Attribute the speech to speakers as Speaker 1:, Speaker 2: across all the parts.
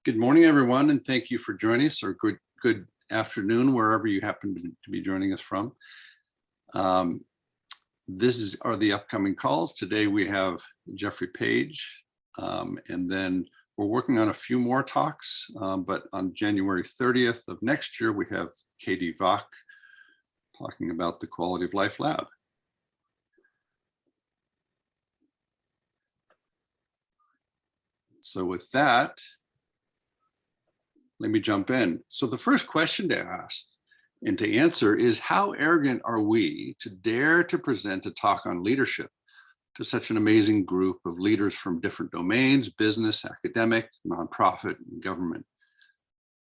Speaker 1: Good morning, everyone, and thank you for joining us, or good afternoon, wherever you happen to be joining us from. This are the upcoming calls. Today we have Jeffrey Page, and then we're working on a few more talks, but on January 30th of next year, we have Katie Vach talking about the Quality of Life Lab. So with that, let me jump in. So the first question to ask and to answer is, how arrogant are we to dare to present a talk on leadership to such an amazing group of leaders from different domains, business, academic, nonprofit, and government?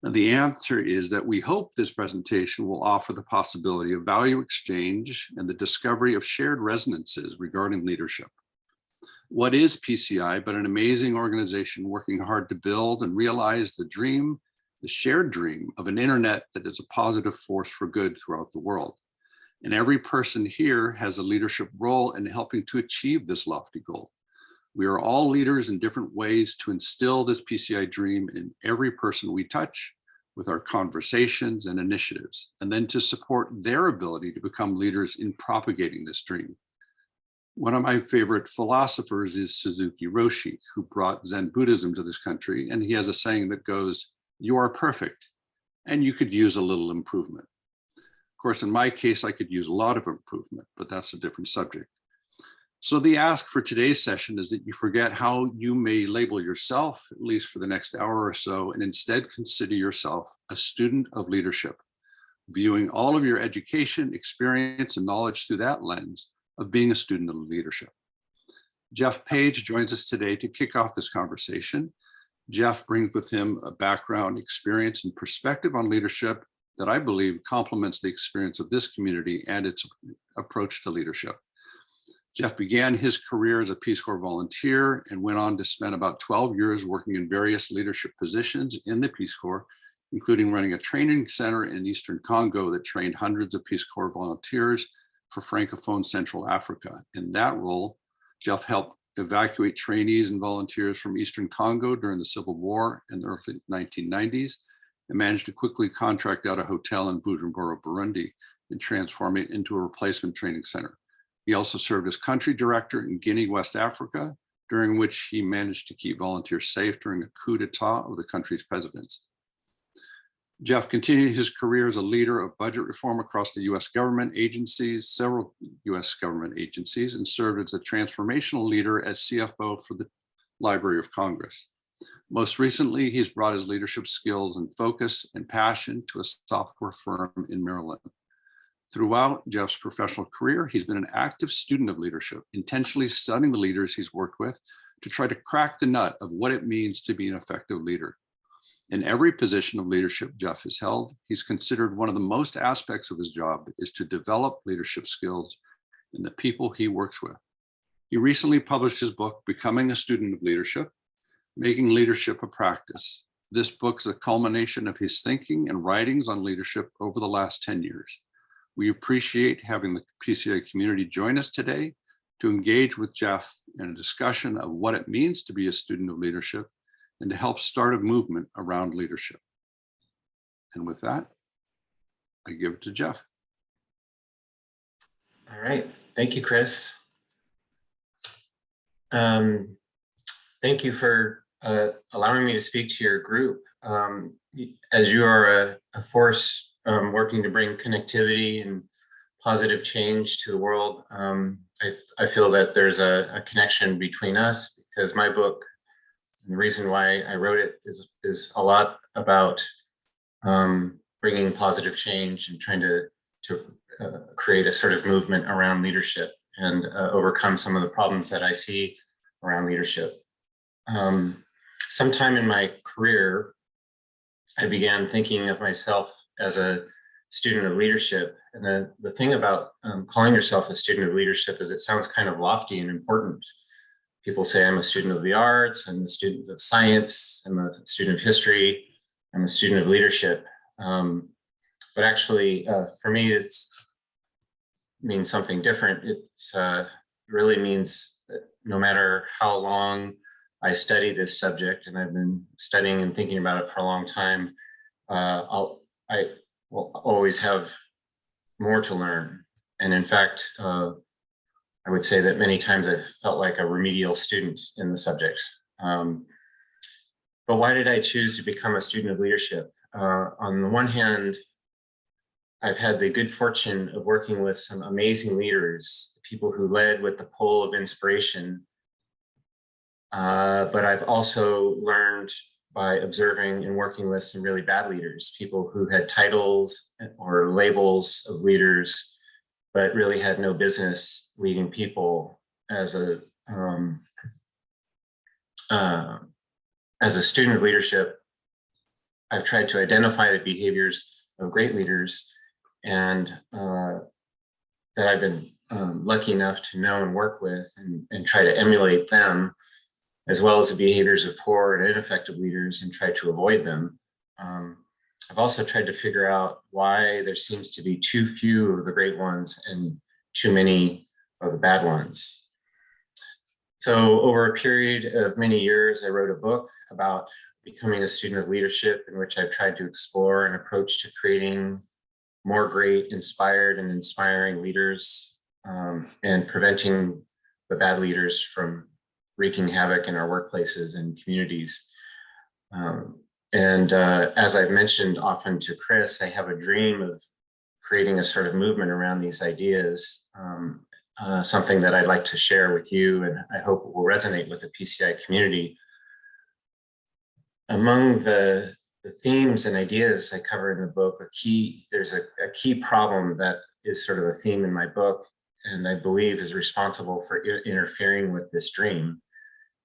Speaker 1: And the answer is that we hope this presentation will offer the possibility of value exchange and the discovery of shared resonances regarding leadership. What is PCI but an amazing organization working hard to build and realize the shared dream of an internet that is a positive force for good throughout the world. And every person here has a leadership role in helping to achieve this lofty goal. We are all leaders in different ways to instill this PCI dream in every person we touch with our conversations and initiatives, and then to support their ability to become leaders in propagating this dream. One of my favorite philosophers is Suzuki Roshi, who brought Zen Buddhism to this country, and he has a saying that goes, "You are perfect, and you could use a little improvement." Of course, in my case, I could use a lot of improvement, but that's a different subject. So the ask for today's session is that you forget how you may label yourself, at least for the next hour or so, and instead consider yourself a student of leadership, viewing all of your education, experience, and knowledge through that lens of being a student of leadership. Jeff Page joins us today to kick off this conversation. Jeff brings with him a background, experience, and perspective on leadership that I believe complements the experience of this community and its approach to leadership. Jeff began his career as a Peace Corps volunteer and went on to spend about 12 years working in various leadership positions in the Peace Corps, including running a training center in Eastern Congo that trained hundreds of Peace Corps volunteers for Francophone Central Africa. In that role, Jeff helped evacuate trainees and volunteers from Eastern Congo during the Civil War in the early 1990s, and managed to quickly contract out a hotel in Bujumbura, Burundi, and transform it into a replacement training center. He also served as country director in Guinea, West Africa, during which he managed to keep volunteers safe during a coup d'etat of the country's president. Jeff continued his career as a leader of budget reform across the US government agencies, several US government agencies, and served as a transformational leader as CFO for the Library of Congress. Most recently, he's brought his leadership skills and focus and passion to a software firm in Maryland. Throughout Jeff's professional career, he's been an active student of leadership, intentionally studying the leaders he's worked with to try to crack the nut of what it means to be an effective leader. In every position of leadership Jeff has held, he's considered one of the most aspects of his job is to develop leadership skills in the people he works with. He recently published his book, Becoming a Student of Leadership, Making Leadership a Practice. This book is a culmination of his thinking and writings on leadership over the last 10 years. We appreciate having the PCI community join us today to engage with Jeff in a discussion of what it means to be a student of leadership and to help start a movement around leadership. And with that, I give it to Jeff.
Speaker 2: All right, thank you, Chris. Thank you for allowing me to speak to your group. As you are a force working to bring connectivity and positive change to the world, I feel that there's a connection between us, because my book, and the reason why I wrote it is a lot about bringing positive change and trying to create a sort of movement around leadership and overcome some of the problems that I see around leadership. Sometime in my career, I began thinking of myself as a student of leadership. And the thing about calling yourself a student of leadership is it sounds kind of lofty and important. People say I'm a student of the arts, I'm a student of science, I'm a student of history, I'm a student of leadership. But actually, for me, it means something different. It really means that no matter how long I study this subject, and I've been studying and thinking about it for a long time, I will always have more to learn. And in fact, I would say that many times I've felt like a remedial student in the subject. But why did I choose to become a student of leadership? On the one hand, I've had the good fortune of working with some amazing leaders, people who led with the pull of inspiration. But I've also learned by observing and working with some really bad leaders, people who had titles or labels of leaders, but really had no business leading people. As a student of leadership, I've tried to identify the behaviors of great leaders, and that I've been lucky enough to know and work with, and try to emulate them, as well as the behaviors of poor and ineffective leaders, and try to avoid them. I've also tried to figure out why there seems to be too few of the great ones and too many of the bad ones. So over a period of many years, I wrote a book about becoming a student of leadership, in which I've tried to explore an approach to creating more great, inspired, and inspiring leaders, and preventing the bad leaders from wreaking havoc in our workplaces and communities. As I've mentioned often to Chris, I have a dream of creating a sort of movement around these ideas, something that I'd like to share with you, and I hope it will resonate with the PCI community. Among the themes and ideas I cover in the book, there's a key problem that is sort of a theme in my book, and I believe is responsible for interfering with this dream.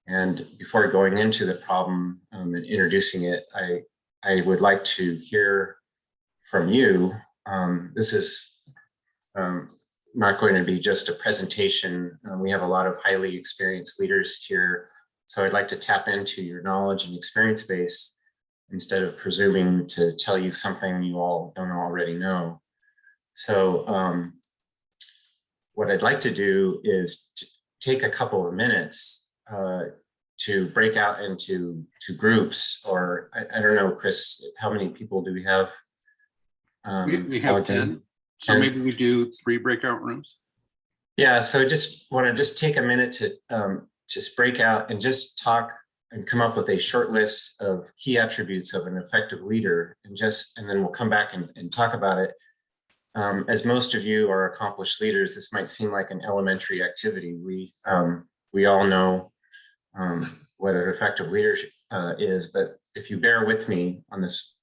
Speaker 2: And before going into the problem and introducing it, I would like to hear from you. This is not going to be just a presentation. We have a lot of highly experienced leaders here, so I'd like to tap into your knowledge and experience base instead of presuming to tell you something you all don't already know. So what I'd like to do is take a couple of minutes to break out into groups, or I don't know, Chris, how many people do we have?
Speaker 1: We have 10. So maybe we do 3 breakout rooms.
Speaker 2: Yeah, so I just want to take a minute to just break out and just talk and come up with a short list of key attributes of an effective leader, and then we'll come back and talk about it. As most of you are accomplished leaders, this might seem like an elementary activity. We all know what an effective leader is, but if you bear with me on this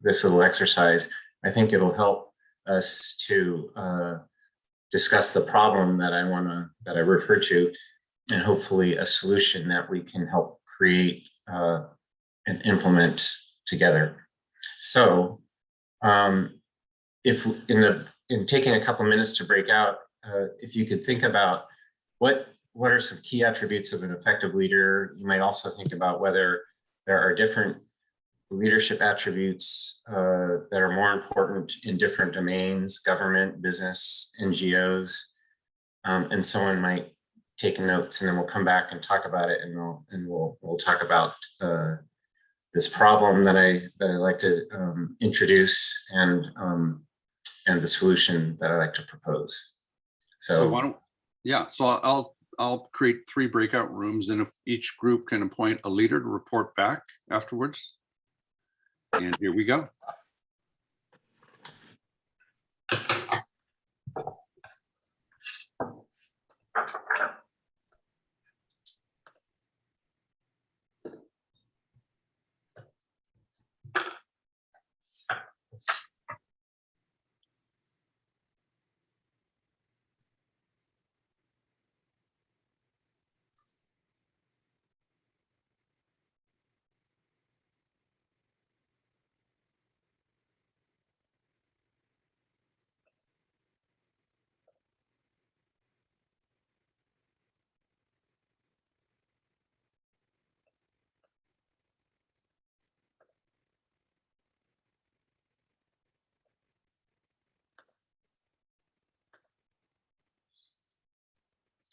Speaker 2: little exercise, I think it'll help us to discuss the problem that I refer to, and hopefully a solution that we can help create and implement together. So, if in taking a couple minutes to break out, if you could think about what are some key attributes of an effective leader. You might also think about whether there are different leadership attributes that are more important in different domains: government, business, NGOs, and someone might take notes, and then we'll come back and talk about it, and we'll talk about this problem that I like to introduce, and the solution that I like to propose.
Speaker 1: So why don't, yeah, so I'll create 3 breakout rooms, and if each group can appoint a leader to report back afterwards. And here we go.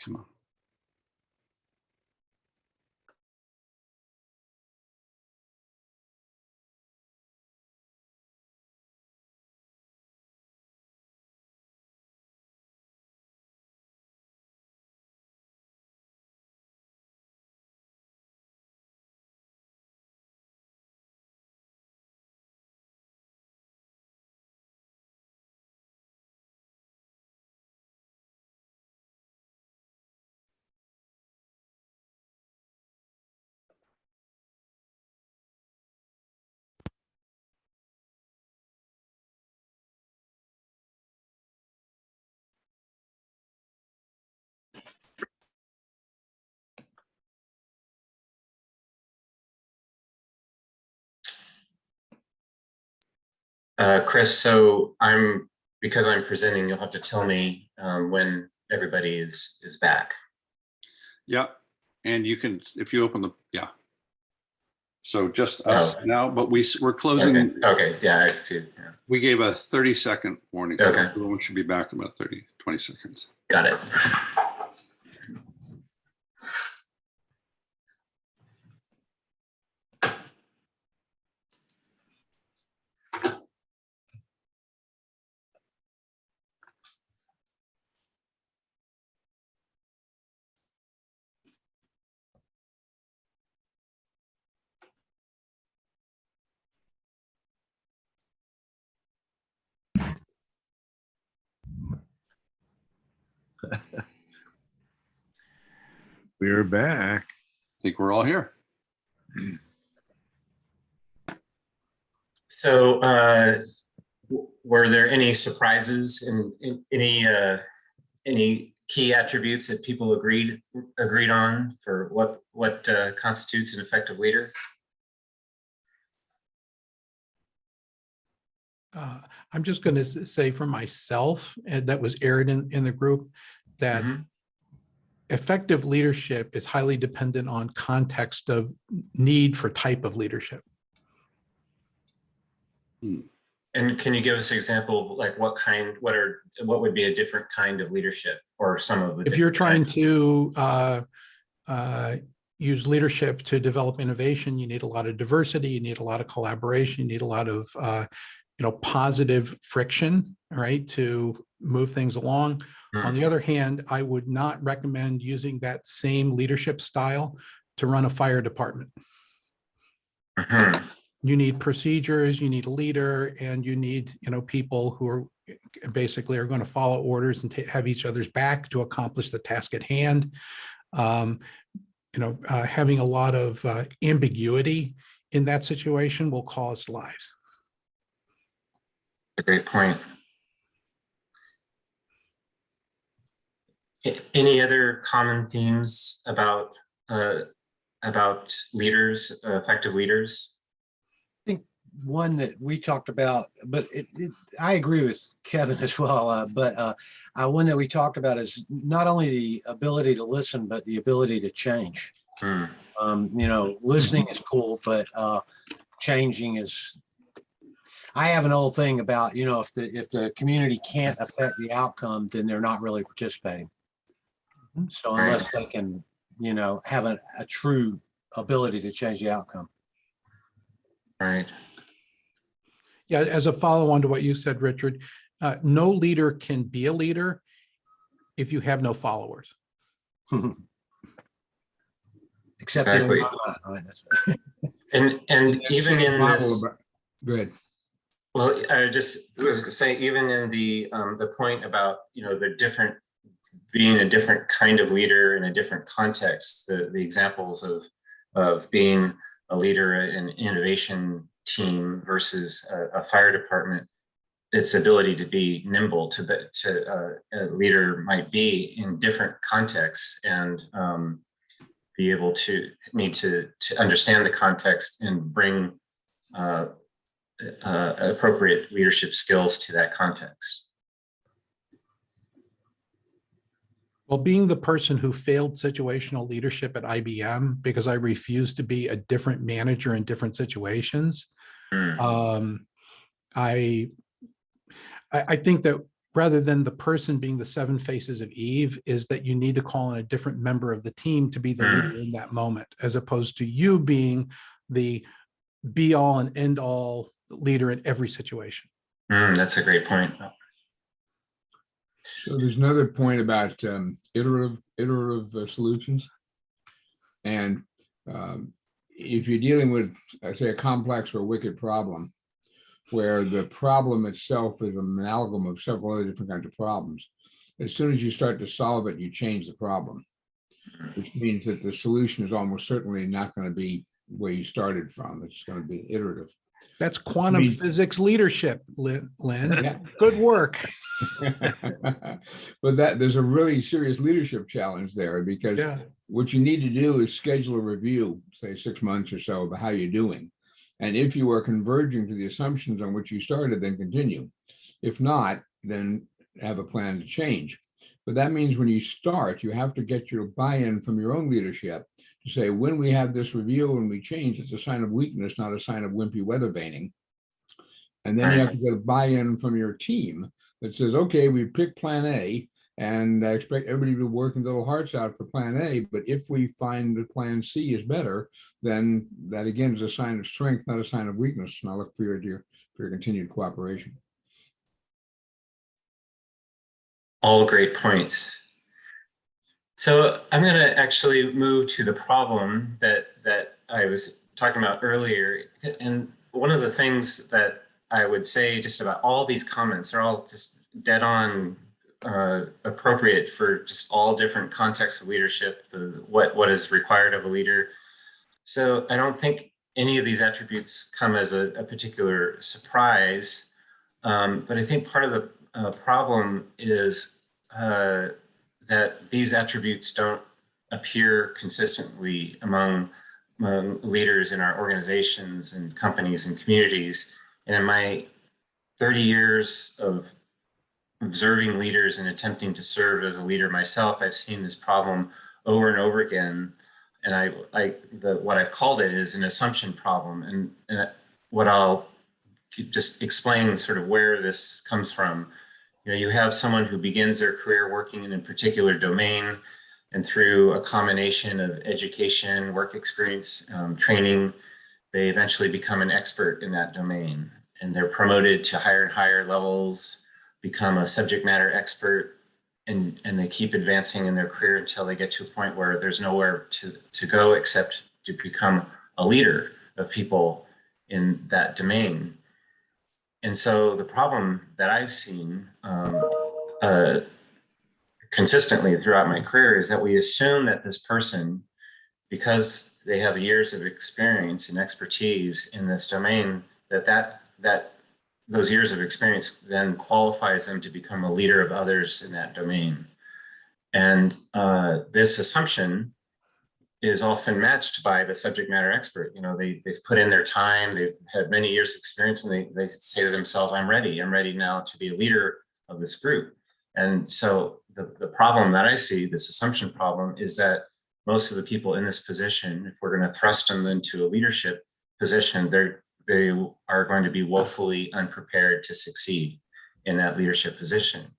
Speaker 1: Come on.
Speaker 2: Chris, because I'm presenting, you'll have to tell me when everybody is back.
Speaker 1: Yeah, and you can, if you open the, yeah. So just us now, but we're closing.
Speaker 2: Okay, yeah, I see. Yeah.
Speaker 1: We gave a 30-second warning, so
Speaker 2: Okay.
Speaker 1: everyone should be back in about 20 seconds.
Speaker 2: Got it.
Speaker 3: We're back.
Speaker 1: I think we're all here.
Speaker 2: So, were there any surprises in any key attributes that people agreed on for what constitutes an effective leader?
Speaker 4: I'm just going to say for myself, and that was aired in the group, that effective leadership is highly dependent on context of need for type of leadership.
Speaker 2: And can you give us an example of like what would be a different kind of leadership, or some of the?
Speaker 4: If you're trying to use leadership to develop innovation, you need a lot of diversity, you need a lot of collaboration, you need a lot of positive friction, right, to move things along. On the other hand, I would not recommend using that same leadership style to run a fire department. You need procedures, you need a leader, and you need, people who are basically are going to follow orders and have each other's back to accomplish the task at hand. Having a lot of ambiguity in that situation will cost lives.
Speaker 2: A great point. Any other common themes about leaders, effective leaders?
Speaker 5: I think one that we talked about, but I agree with Kevin as well. But one that we talked about is not only the ability to listen, but the ability to change. Listening is cool, but changing is. I have an old thing about, if the community can't affect the outcome, then they're not really participating. So unless they can, have a true ability to change the outcome.
Speaker 2: Right.
Speaker 4: Yeah, as a follow-on to what you said, Richard, no leader can be a leader if you have no followers.
Speaker 5: Except
Speaker 2: exactly.
Speaker 5: Right? That's
Speaker 2: right. And even in this.
Speaker 3: Good.
Speaker 2: Well, I just was going to say, even in the point about being a different kind of leader in a different context, the examples of being a leader in an innovation team versus a fire department, its ability to be nimble a leader might be in different contexts, and be able to need to understand the context and bring appropriate leadership skills to that context.
Speaker 4: Well, being the person who failed situational leadership at IBM because I refused to be a different manager in different situations, I think that rather than the person being the seven faces of Eve, is that you need to call on a different member of the team to be the leader in that moment, as opposed to you being the be all and end all leader in every situation.
Speaker 2: That's a great point.
Speaker 3: So there's another point about iterative solutions. And if you're dealing with, say, a complex or wicked problem, where the problem itself is an amalgam of several other different kinds of problems, as soon as you start to solve it, you change the problem, which means that the solution is almost certainly not going to be where you started from. It's going to be iterative.
Speaker 4: That's quantum physics leadership, Lynn.
Speaker 3: Yeah.
Speaker 4: Good work.
Speaker 3: But there's a really serious leadership challenge there, because what you need to do is schedule a review, say 6 months or so, of how you're doing, And if you are converging to the assumptions on which you started, then continue. If not, then have a plan to change. But that means when you start, you have to get your buy-in from your own leadership to say, when we have this review and we change, it's a sign of weakness, not a sign of wimpy weather vaning. And then you have to get a buy-in from your team that says, okay, we picked plan A, and I expect everybody to work their little hearts out for plan A. But if we find that plan C is better, then that again is a sign of strength, not a sign of weakness. And I look forward to your continued cooperation.
Speaker 2: All great points. So I'm going to actually move to the problem that I was talking about earlier. And one of the things that I would say just about all these comments are all just dead on appropriate for just all different contexts of leadership, what is required of a leader. So I don't think any of these attributes come as a particular surprise, but I think part of the problem is that these attributes don't appear consistently among leaders in our organizations and companies and communities. And in my 30 years of observing leaders and attempting to serve as a leader myself, I've seen this problem over and over again. And what I've called it is an assumption problem. And what I'll just explain sort of where this comes from. You know, you have someone who begins their career working in a particular domain, and through a combination of education, work experience, training, they eventually become an expert in that domain. And they're promoted to higher and higher levels, become a subject matter expert, and they keep advancing in their career until they get to a point where there's nowhere to go except to become a leader of people in that domain. And so the problem that I've seen consistently throughout my career is that we assume that this person, because they have years of experience and expertise in this domain, that those years of experience then qualifies them to become a leader of others in that domain. And this assumption is often matched by the subject matter expert. You know, they've put in their time, they've had many years of experience, and they say to themselves, I'm ready now to be a leader of this group. And so the problem that I see, this assumption problem, is that most of the people in this position, if we're going to thrust them into a leadership position, they are going to be woefully unprepared to succeed in that leadership position.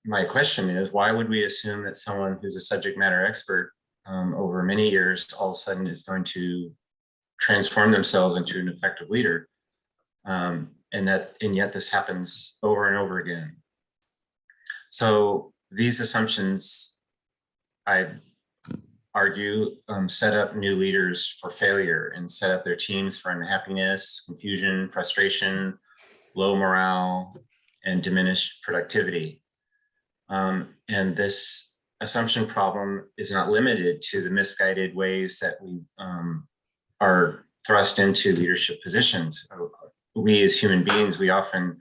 Speaker 2: My question is, why would we assume that someone who's a subject matter expert over many years all of a sudden is going to transform themselves into an effective leader? And yet this happens over and over again. So these assumptions, I argue, set up new leaders for failure and set up their teams for unhappiness, confusion, frustration, low morale, and diminished productivity. And this assumption problem is not limited to the misguided ways that we are thrust into leadership positions. We as human beings, we often,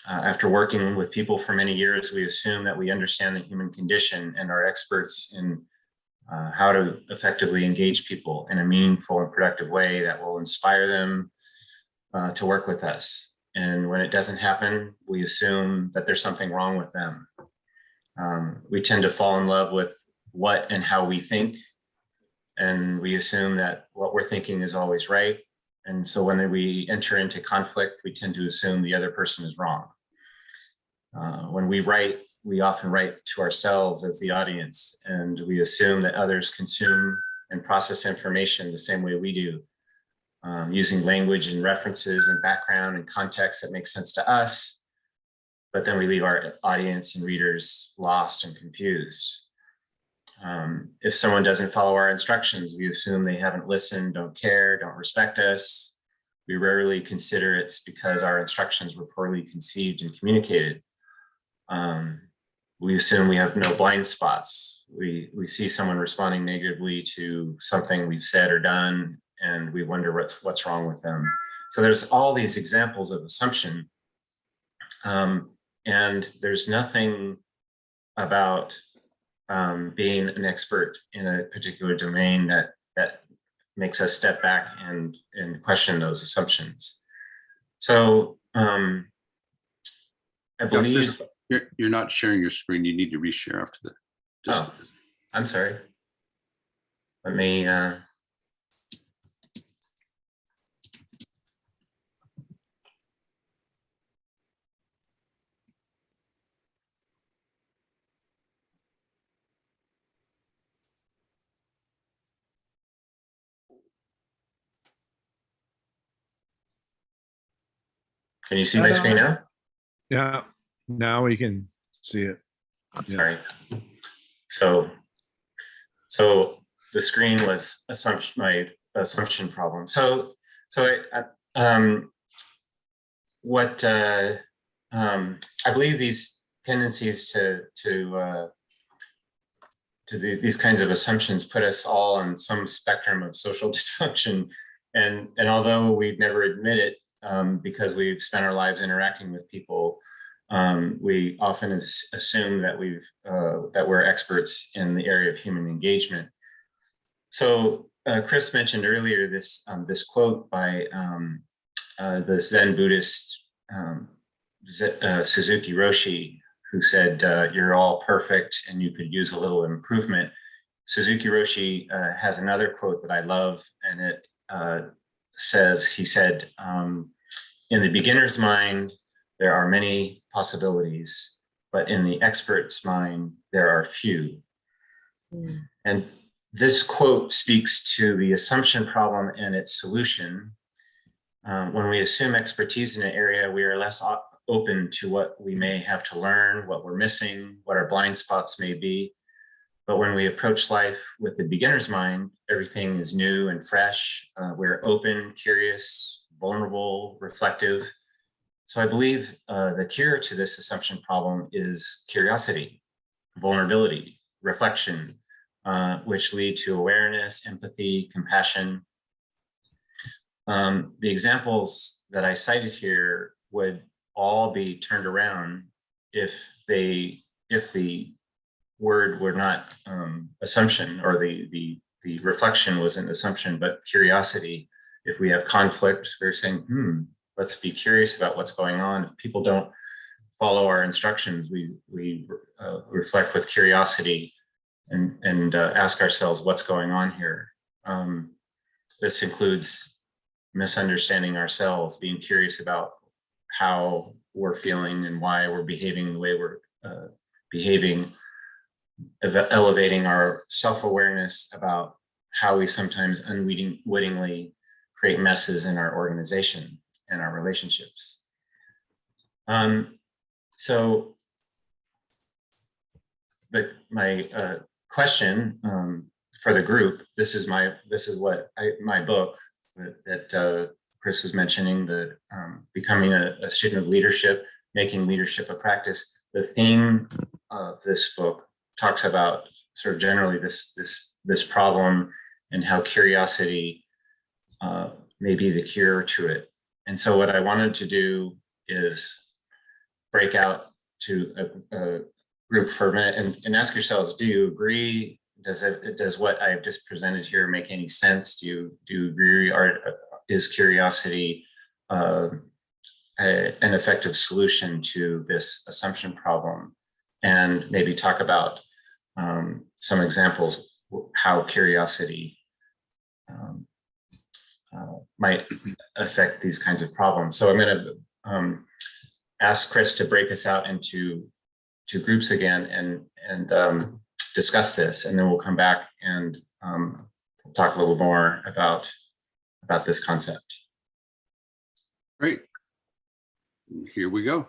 Speaker 2: after working with people for many years, we assume that we understand the human condition and are experts in how to effectively engage people in a meaningful and productive way that will inspire them to work with us. And when it doesn't happen, we assume that there's something wrong with them. We tend to fall in love with what and how we think, and we assume that what we're thinking is always right. And so when we enter into conflict, we tend to assume the other person is wrong. When we write, we often write to ourselves as the audience, and we assume that others consume and process information the same way we do, using language and references and background and context that makes sense to us, but then we leave our audience and readers lost and confused. If someone doesn't follow our instructions, we assume they haven't listened, don't care, don't respect us. We rarely consider it's because our instructions were poorly conceived and communicated. We assume we have no blind spots. We see someone responding negatively to something we've said or done, and we wonder what's wrong with them. So there's all these examples of assumption, and there's nothing about being an expert in a particular domain that makes us step back and question those assumptions. So I
Speaker 1: Jeff,
Speaker 2: believe.
Speaker 1: you're not sharing your screen. You need to reshare after the.
Speaker 2: Oh, I'm sorry. Let me. Can you see my screen now?
Speaker 6: Yeah, now we can see it. Yeah.
Speaker 2: Sorry. So the screen was my assumption problem. So what I believe these tendencies to these kinds of assumptions put us all on some spectrum of social dysfunction, and although we'd never admit it, because we've spent our lives interacting with people, we often assume that we're experts in the area of human engagement. So Chris mentioned earlier this quote by the Zen Buddhist Suzuki Roshi, who said, "You're all perfect and you could use a little improvement." Suzuki Roshi has another quote that I love, and it he said, "In the beginner's mind, there are many possibilities, but in the expert's mind, there are few." And this quote speaks to the assumption problem and its solution. When we assume expertise in an area, we are less open to what we may have to learn, what we're missing, what our blind spots may be. But when we approach life with the beginner's mind, everything is new and fresh. We're open, curious, vulnerable, reflective. So I believe the cure to this assumption problem is curiosity, vulnerability, reflection, which lead to awareness, empathy, compassion. The examples that I cited here would all be turned around if the word were not assumption, or the reflection was an assumption, but curiosity. If we have conflict, we're saying, let's be curious about what's going on. If people don't follow our instructions, we reflect with curiosity and ask ourselves what's going on here. This includes misunderstanding ourselves, being curious about how we're feeling and why we're behaving the way we're behaving, elevating our self-awareness about how we sometimes unwittingly create messes in our organization and our relationships. So, but my question for the group, this is what my book that Chris was mentioning, the becoming a student of leadership, making leadership a practice. The theme of this book talks about sort of generally this problem and how curiosity may be the cure to it. And so what I wanted to do is break out to a group for a minute and ask yourselves, do you agree? Does what I've just presented here make any sense? Do you agree, or is curiosity an effective solution to this assumption problem? And maybe talk about some examples how curiosity might affect these kinds of problems. So I'm going to ask Chris to break us out into two groups again and discuss this, and then we'll come back and talk a little more about this concept.
Speaker 1: Great. Here we go.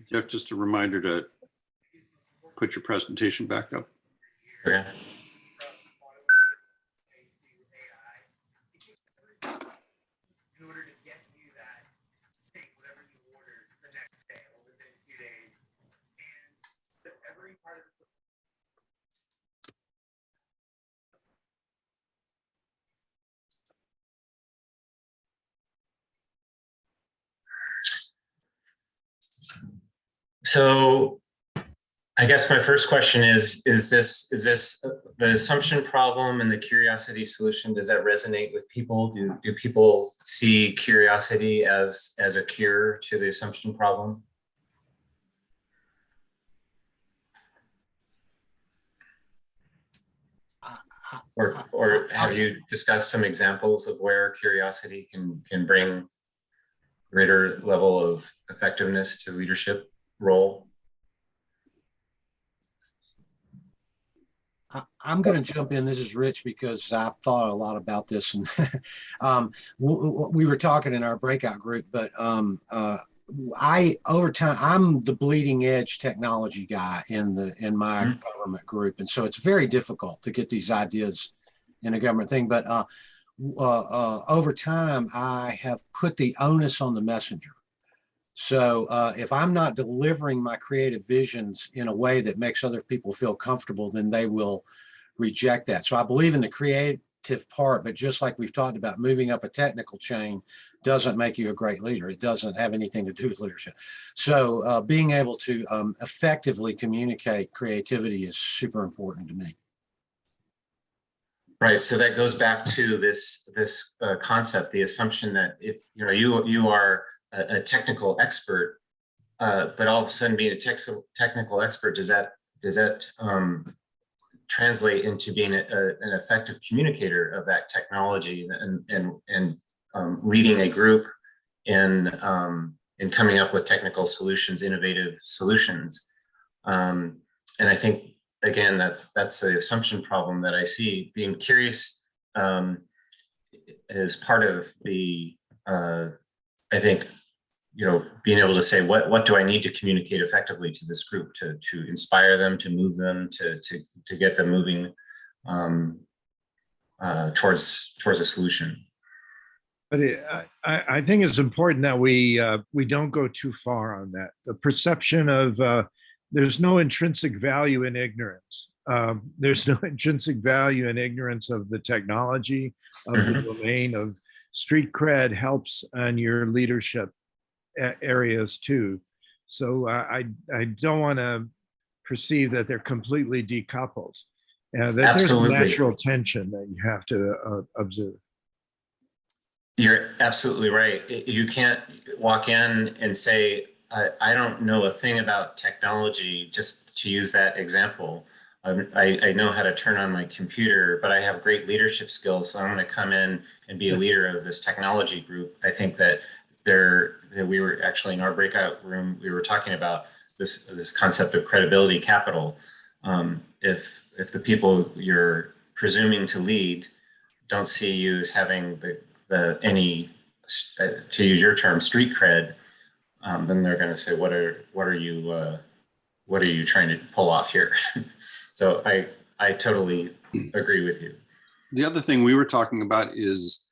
Speaker 1: Jeff, just a reminder to put your presentation back up.
Speaker 2: Okay. So I guess my first question is this the assumption problem and the curiosity solution, does that resonate with people? Do people see curiosity as a cure to the assumption problem? Or have you discussed some examples of where curiosity can bring greater level of effectiveness to leadership role?
Speaker 5: I'm going to jump in. This is Rich because I've thought a lot about this, and we were talking in our breakout group. But over time, I'm the bleeding edge technology guy in my government group, and so it's very difficult to get these ideas in a government thing. But over time, I have put the onus on the messenger. So if I'm not delivering my creative visions in a way that makes other people feel comfortable, then they will reject that. So I believe in the creative part, but just like we've talked about, moving up a technical chain doesn't make you a great leader. It doesn't have anything to do with leadership. So being able to effectively communicate creativity is super important to me.
Speaker 2: Right. So that goes back to this concept, the assumption that if you are a technical expert, but all of a sudden being a technical expert, does that translate into being an effective communicator of that technology and leading a group in coming up with technical solutions, innovative solutions? And I think again that's the assumption problem that I see. Being curious is part of the I think, being able to say, what do I need to communicate effectively to this group to inspire them, to move them, to get them moving towards a solution.
Speaker 6: But I think it's important that we don't go too far on that. The perception of there's no intrinsic value in ignorance. There's no intrinsic value in ignorance of the technology, of the domain of street cred helps on your leadership areas too. So I don't want to perceive that they're completely decoupled. That
Speaker 2: Absolutely.
Speaker 6: There's a natural tension that you have to observe.
Speaker 2: You're absolutely right. You can't walk in and say, I don't know a thing about technology, just to use that example. I know how to turn on my computer, but I have great leadership skills, so I'm going to come in and be a leader of this technology group. I think that we were actually in our breakout room, we were talking about this concept of credibility capital. If the people you're presuming to lead don't see you as having any, to use your term, street cred, then they're going to say, what are you trying to pull off here? So I totally agree with you.
Speaker 1: The other thing we were talking about is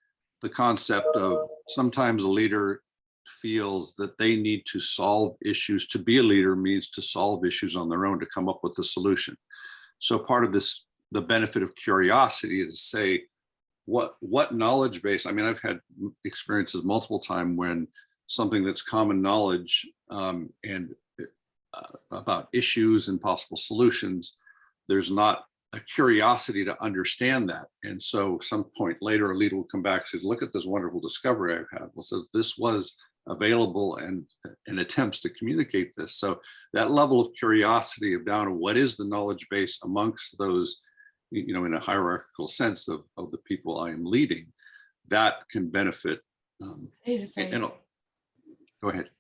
Speaker 1: the concept of sometimes a leader feels that they need to solve issues. To be a leader means to solve issues on their own, to come up with a solution. So part of this, the benefit of curiosity, is to say, what knowledge base? I mean, I've had experiences multiple times when something that's common knowledge and about issues and possible solutions, there's not a curiosity to understand that. And so some point later, a leader will come back and say, look at this wonderful discovery I've had. Well, so this was available and attempts to communicate this. So that level of curiosity of down to what is the knowledge base amongst those, in a hierarchical sense of the people I am leading, that can benefit.
Speaker 7: Hey,
Speaker 1: And go ahead.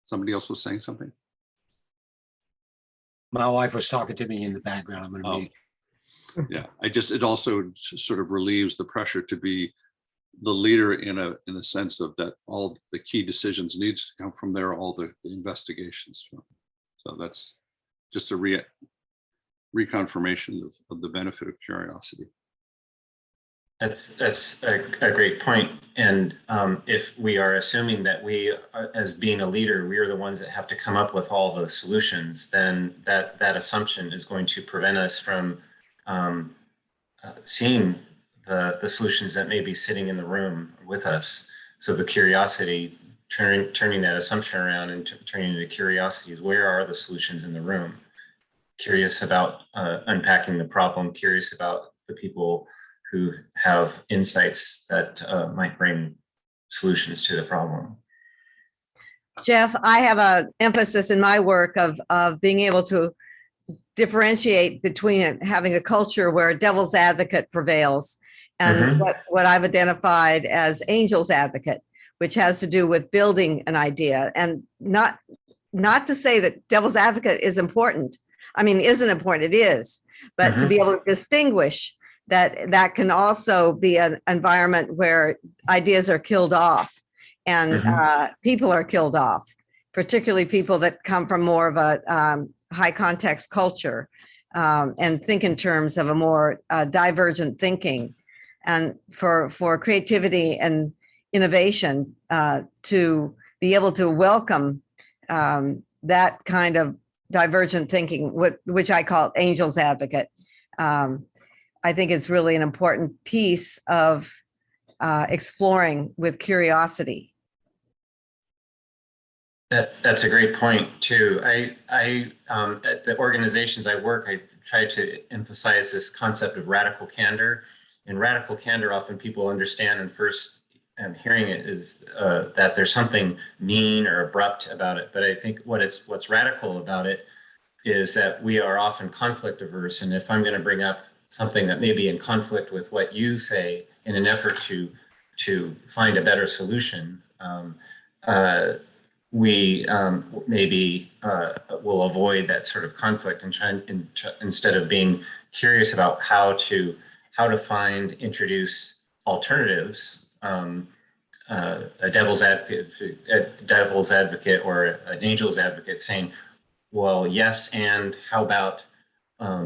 Speaker 1: Somebody else was saying something?
Speaker 5: My wife was talking to me in the background. I'm going to
Speaker 1: Oh,
Speaker 5: mute.
Speaker 1: yeah, it also sort of relieves the pressure to be the leader in a sense of that all the key decisions needs to come from there, all the investigations. So that's just a reconfirmation of the benefit of curiosity.
Speaker 2: That's a great point. And if we are assuming that we, as being a leader, we are the ones that have to come up with all the solutions, then that assumption is going to prevent us from seeing the solutions that may be sitting in the room with us. So the curiosity, turning that assumption around and turning into curiosity is, where are the solutions in the room? Curious about unpacking the problem, curious about the people who have insights that might bring solutions to the problem.
Speaker 8: Jeff, I have a emphasis in my work of being able to differentiate between having a culture where devil's advocate prevails and what I've identified as angel's advocate, which has to do with building an idea. And not to say that devil's advocate is important. I mean, isn't important, it is, but to be able to distinguish that can also be an environment where ideas are killed off and people are killed off, particularly people that come from more of a high context culture and think in terms of a more divergent thinking. And for creativity and innovation to be able to welcome that kind of divergent thinking, which I call angel's advocate, I think it's really an important piece of exploring with curiosity.
Speaker 2: That's a great point too. I at the organizations I work, I try to emphasize this concept of radical candor. And radical candor, often people understand and first hearing it is that there's something mean or abrupt about it. But I think what's radical about it is that we are often conflict averse. And if I'm going to bring up something that may be in conflict with what you say in an effort to find a better solution, we maybe will avoid that sort of conflict and try instead of being curious about how to introduce alternatives. A devil's advocate or an angel's advocate saying, well, yes, and how about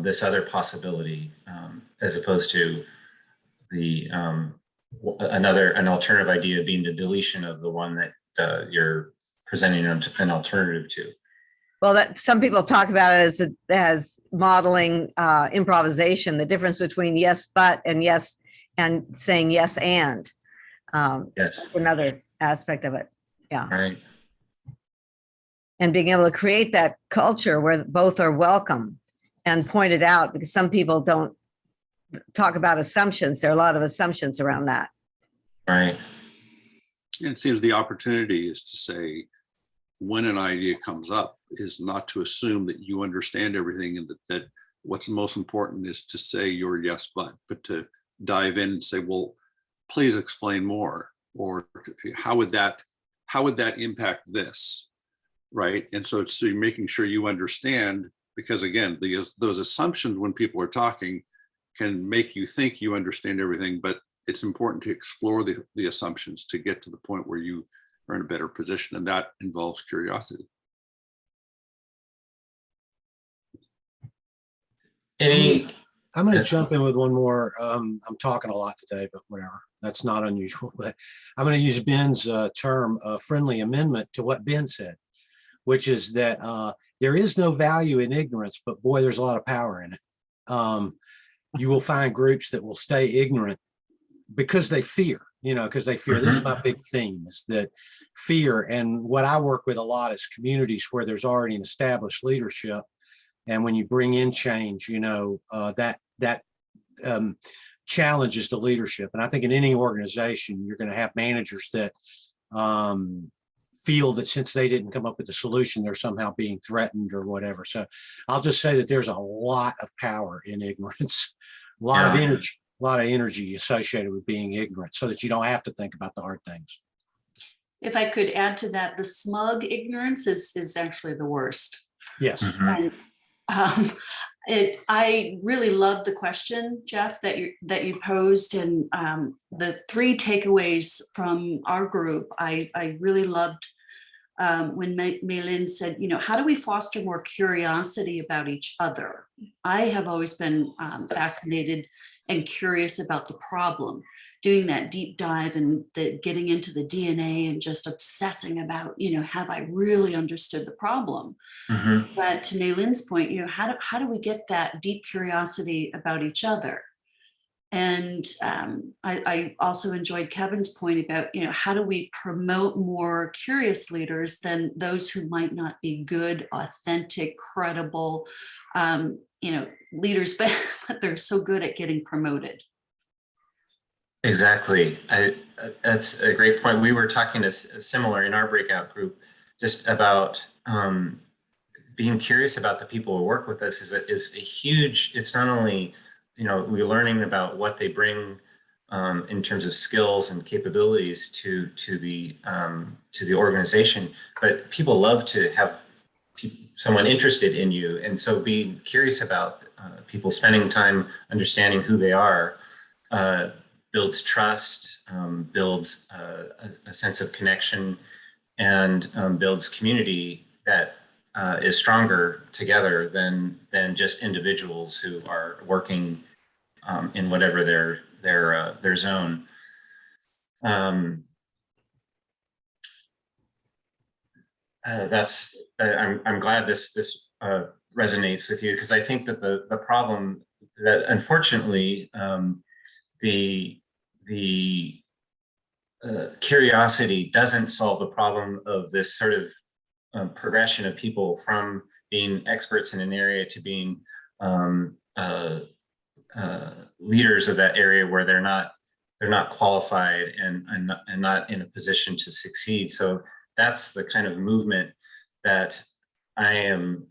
Speaker 2: this other possibility, as opposed to the an alternative idea being the deletion of the one that you're presenting an alternative to.
Speaker 8: Well, that some people talk about it as modeling improvisation, the difference between yes, but and yes, and saying yes, and
Speaker 2: Yes,
Speaker 8: that's another aspect of it. Yeah.
Speaker 2: right.
Speaker 8: And being able to create that culture where both are welcome and pointed out, because some people don't talk about assumptions. There are a lot of assumptions around that.
Speaker 2: Right.
Speaker 1: And it seems the opportunity is to say, when an idea comes up, is not to assume that you understand everything and that what's most important is to say your yes, but to dive in and say, well, please explain more, or how would that impact this, right? And so you're making sure you understand, because again, those assumptions when people are talking can make you think you understand everything, but it's important to explore the assumptions to get to the point where you are in a better position, and that involves curiosity.
Speaker 5: I'm going to jump in with one more. I'm talking a lot today, but whatever. That's not unusual. But I'm going to use Ben's term, friendly amendment to what Ben said, which is that there is no value in ignorance, but boy, there's a lot of power in it. You will find groups that will stay ignorant because they fear, because they fear. This is my big theme, is that fear. And what I work with a lot is communities where there's already an established leadership. And when you bring in change, that challenges the leadership. And I think in any organization, you're going to have managers that feel that since they didn't come up with the solution, they're somehow being threatened or whatever. So I'll just say that there's a lot of power in ignorance. A lot of
Speaker 2: Yeah.
Speaker 5: energy associated with being ignorant so that you don't have to think about the hard things.
Speaker 7: If I could add to that, the smug ignorance is actually the worst.
Speaker 5: Yes.
Speaker 2: Mhm.
Speaker 7: And I really loved the question, Jeff, that you posed, and the 3 takeaways from our group. I really loved when Maylin said, how do we foster more curiosity about each other? I have always been fascinated and curious about the problem, doing that deep dive and getting into the DNA and just obsessing about, have I really understood the problem?
Speaker 2: Mhm.
Speaker 7: But to Maylin's point, how do we get that deep curiosity about each other? And I also enjoyed Kevin's point about, how do we promote more curious leaders than those who might not be good, authentic, credible, leaders, but they're so good at getting promoted.
Speaker 2: Exactly. That's a great point. We were talking to similar in our breakout group, just about being curious about the people who work with us is a huge. It's not only we're learning about what they bring in terms of skills and capabilities to the organization, but people love to have someone interested in you, and so being curious about people, spending time understanding who they are. Builds trust, builds a sense of connection, and builds community that is stronger together than just individuals who are working in whatever their zone. I'm glad this resonates with you, because I think that the problem that unfortunately the curiosity doesn't solve the problem of this sort of progression of people from being experts in an area to being leaders of that area where they're not qualified and not in a position to succeed. So that's the kind of movement that I am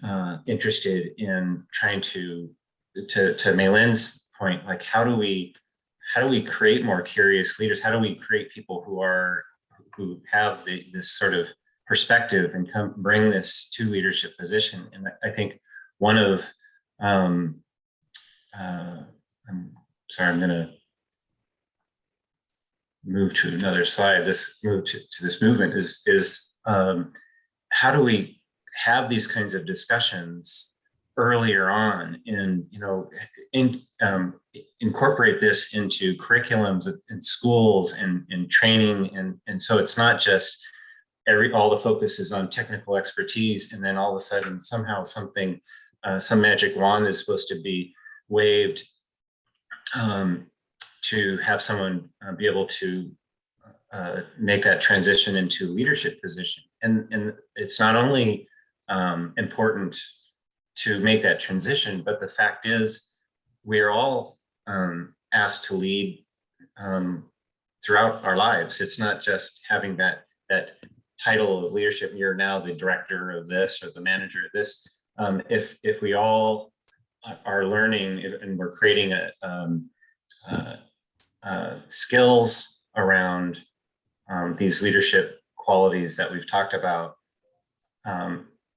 Speaker 2: interested in trying to Maylin's point, like how do we create more curious leaders? How do we create people who have this sort of perspective and bring this to leadership position? And I think one of I'm sorry, I'm going to move to another slide. This move to this movement is how do we have these kinds of discussions earlier on, and incorporate this into curriculums in schools and training, and so it's not just all the focus is on technical expertise, and then all of a sudden somehow something some magic wand is supposed to be waved to have someone be able to make that transition into leadership position. And it's not only important to make that transition, but the fact is we're all asked to lead throughout our lives. It's not just having that title of leadership. You're now the director of this or the manager of this. If we all are learning and we're creating skills around these leadership qualities that we've talked about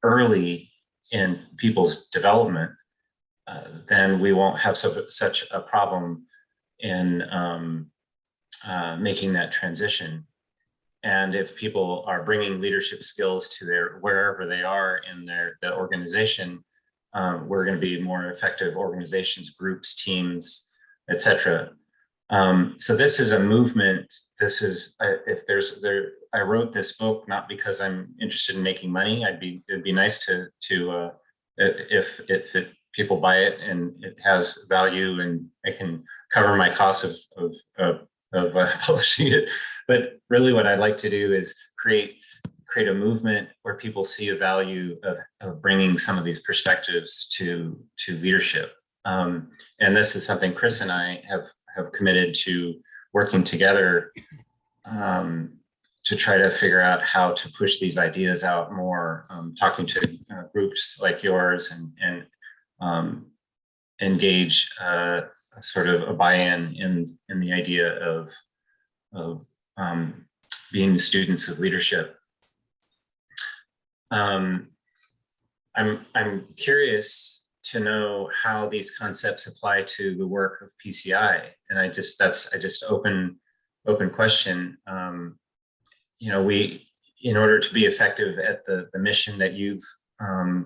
Speaker 2: early in people's development, then we won't have such a problem in making that transition. And if people are bringing leadership skills to wherever they are in the organization, we're going to be more effective organizations, groups, teams, etc. So this is a movement. This is I wrote this book not because I'm interested in making money. It'd be nice to if people buy it and it has value and I can cover my costs of publishing it. But really what I'd like to do is create a movement where people see a value of bringing some of these perspectives to leadership. And this is something Chris and I have committed to working together to try to figure out how to push these ideas out more, talking to groups like yours and engage sort of a buy-in in the idea of being the students of leadership. I'm curious to know how these concepts apply to the work of PCI, and I just open question. You know, in order to be effective at the mission that you've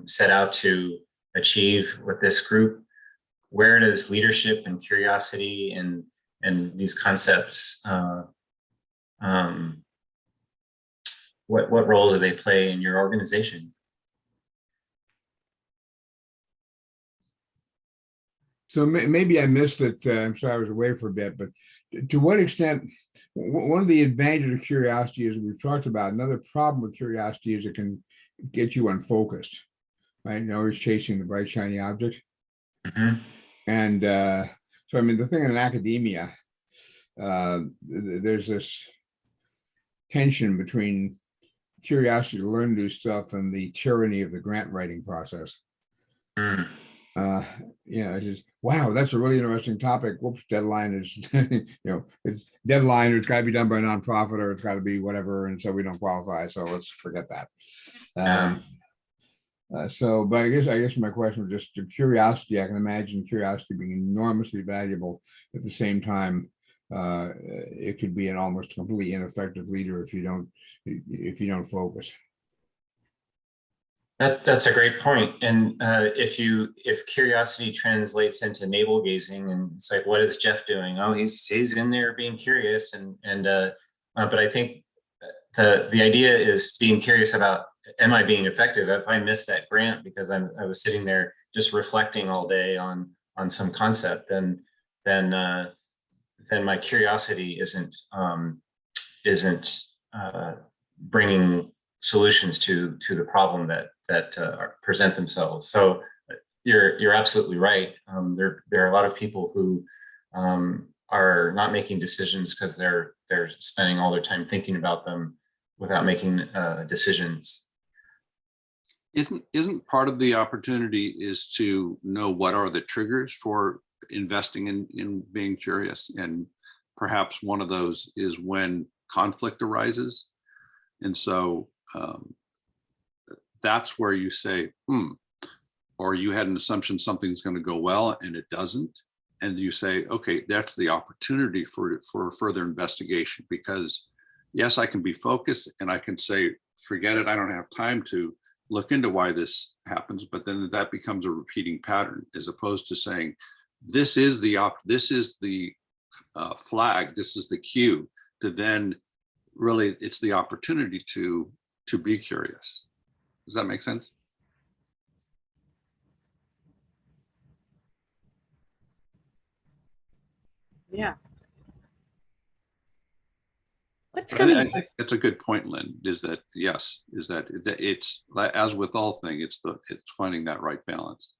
Speaker 2: set out to achieve with this group, where does leadership and curiosity and these concepts, what role do they play in your organization?
Speaker 3: So maybe I missed it. I'm sorry I was away for a bit, but to what extent, one of the advantages of curiosity is we've talked about. Another problem with curiosity is it can get you unfocused, right? You're always chasing the bright, shiny object.
Speaker 2: Mm-hmm.
Speaker 3: And so, I mean, the thing in academia, there's this tension between curiosity to learn new stuff and the tyranny of the grant writing process.
Speaker 2: Mm.
Speaker 3: It's just, wow, that's a really interesting topic. Whoops, deadline is, it's deadline, or it's got to be done by a nonprofit, or it's got to be whatever, and so we don't qualify. So let's forget that. But I guess my question was just to curiosity. I can imagine curiosity being enormously valuable. At the same time, it could be an almost completely ineffective leader if you don't focus.
Speaker 2: That's a great point. And if curiosity translates into navel gazing, and it's like, what is Jeff doing? Oh, he's in there being curious, but I think the idea is being curious about, am I being effective? If I missed that grant because I was sitting there just reflecting all day on some concept, then my curiosity isn't bringing solutions to the problem that present themselves. So you're absolutely right. There are a lot of people who are not making decisions because they're spending all their time thinking about them without making decisions.
Speaker 1: Isn't part of the opportunity is to know what are the triggers for investing in being curious, and perhaps one of those is when conflict arises, and so that's where you say, or you had an assumption something's going to go well and it doesn't, and you say, okay, that's the opportunity for further investigation, because yes, I can be focused and I can say, forget it, I don't have time to look into why this happens, but then that becomes a repeating pattern, as opposed to saying, this is the flag, this is the cue, to then really, it's the opportunity to be curious. Does that make sense?
Speaker 8: Yeah. What's
Speaker 1: I
Speaker 8: coming?
Speaker 1: think that's a good point, Lynn, is that it's, as with all things, it's finding that right balance.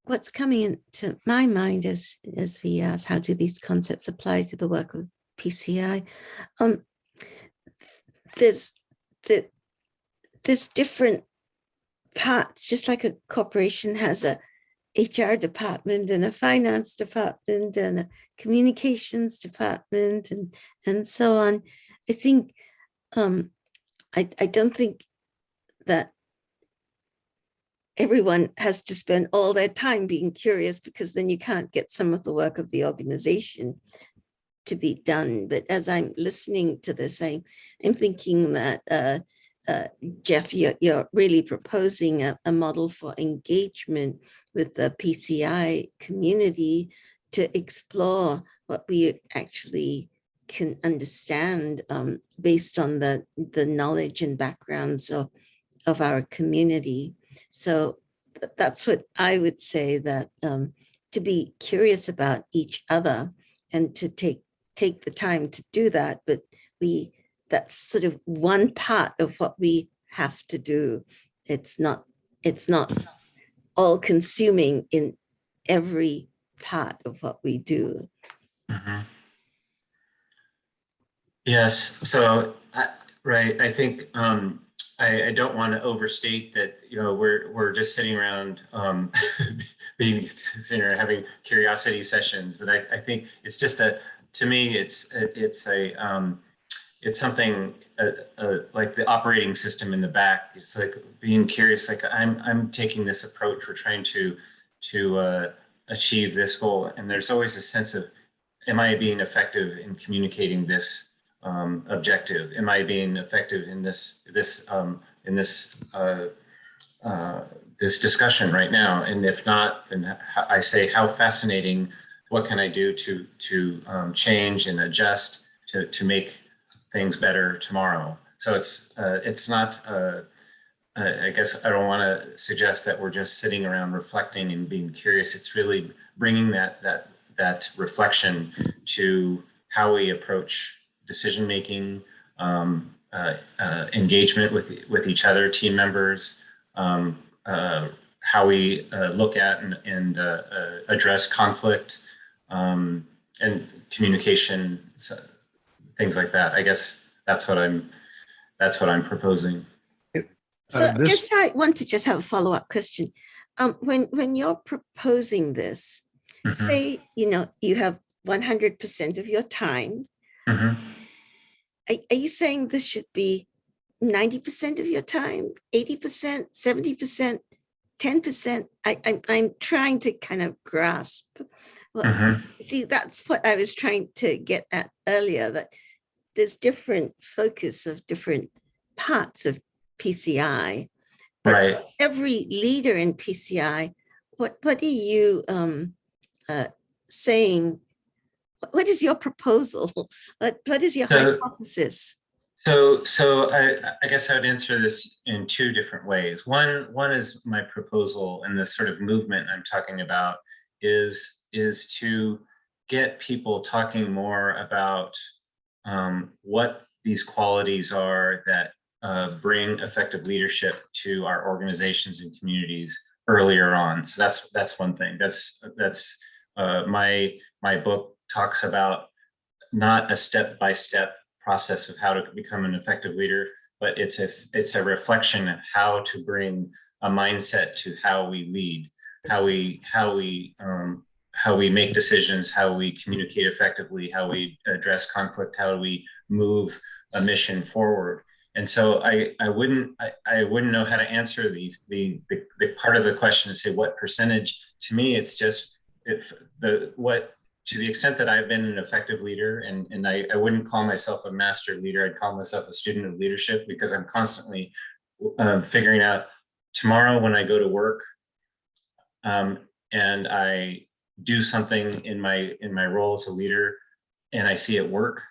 Speaker 9: What's coming into my mind as we ask, how do these concepts apply to the work of PCI? There's different parts, just like a corporation has a HR department and a finance department and a communications department and so on. I think I don't think that everyone has to spend all their time being curious, because then you can't get some of the work of the organization to be done. But as I'm listening to this, I'm thinking that Jeff, you're really proposing a model for engagement with the PCI community to explore what we actually can understand based on the knowledge and backgrounds of our community. So that's what I would say, that to be curious about each other and to take the time to do that, but that's sort of one part of what we have to do. It's not all consuming in every part of what we do.
Speaker 2: Mm-hmm. Yes. So, right. I think I don't want to overstate that, you know, we're just sitting around sitting around having curiosity sessions, but I think it's just to me, it's something like the operating system in the back. It's like being curious, like I'm taking this approach, we're trying to achieve this goal. And there's always a sense of, am I being effective in communicating this objective? Am I being effective in this discussion right now? And if not, then I say, how fascinating, what can I do to change and adjust to make things better tomorrow? So it's not, I guess I don't want to suggest that we're just sitting around reflecting and being curious. It's really bringing that reflection to how we approach decision-making, engagement with each other, team members, how we look at and address conflict, and communication, things like that. I guess that's what I'm proposing.
Speaker 9: So
Speaker 6: this-
Speaker 9: I want to just have a follow-up question. When you're proposing this,
Speaker 2: Mhm.
Speaker 9: say, you know, you have 100% of your time.
Speaker 2: Mhm.
Speaker 9: Are you saying this should be 90% of your time, 80%, 70%, 10%? I'm trying to kind of grasp. Well,
Speaker 2: Mhm.
Speaker 9: see, that's what I was trying to get at earlier, that there's different focus of different parts of PCI, but
Speaker 2: Right.
Speaker 9: every leader in PCI, what are you saying? What is your proposal? What is your
Speaker 2: So-
Speaker 9: hypothesis?
Speaker 2: So I guess I would answer this in two different ways. One is my proposal, and this sort of movement I'm talking about is to get people talking more about what these qualities are that bring effective leadership to our organizations and communities earlier on. So that's one thing. That's my book talks about not a step-by-step process of how to become an effective leader, but it's a reflection of how to bring a mindset to how we lead, how we make decisions, how we communicate effectively, how we address conflict, how we move a mission forward. And so I wouldn't know how to answer the part of the question to say what percentage. To me, it's just to the extent that I've been an effective leader, and I wouldn't call myself a master leader, I'd call myself a student of leadership, because I'm constantly figuring out tomorrow when I go to work and I do something in my role as a leader and I see it work,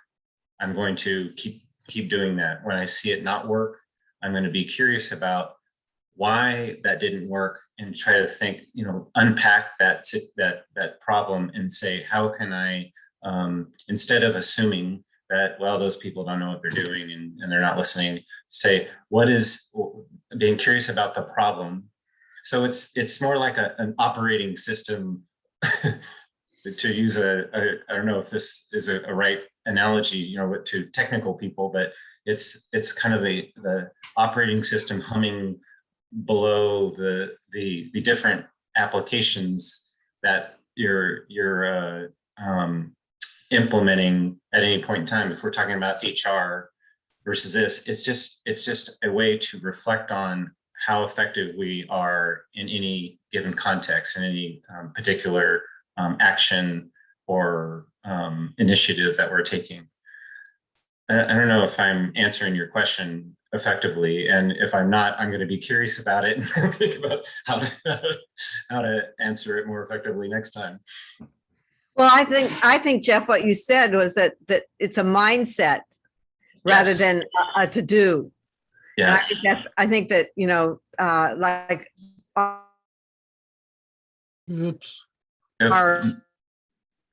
Speaker 2: I'm going to keep doing that. When I see it not work, I'm going to be curious about why that didn't work and try to think, unpack that problem and say, how can I, instead of assuming that, well, those people don't know what they're doing and they're not listening, say, what is, being curious about the problem. So it's more like an operating system, to use I don't know if this is a right analogy, to technical people, but it's kind of the operating system humming below the different applications that you're implementing at any point in time. If we're talking about HR versus this, it's just a way to reflect on how effective we are in any given context, in any particular action or initiative that we're taking. I don't know if I'm answering your question effectively, and if I'm not, I'm going to be curious about it and think about how to answer it more effectively next time.
Speaker 8: Well, I think Jeff, what you said was that it's a mindset rather
Speaker 2: Yes.
Speaker 8: than a to do.
Speaker 2: Yes.
Speaker 8: I think that, like
Speaker 4: Oops.
Speaker 8: our,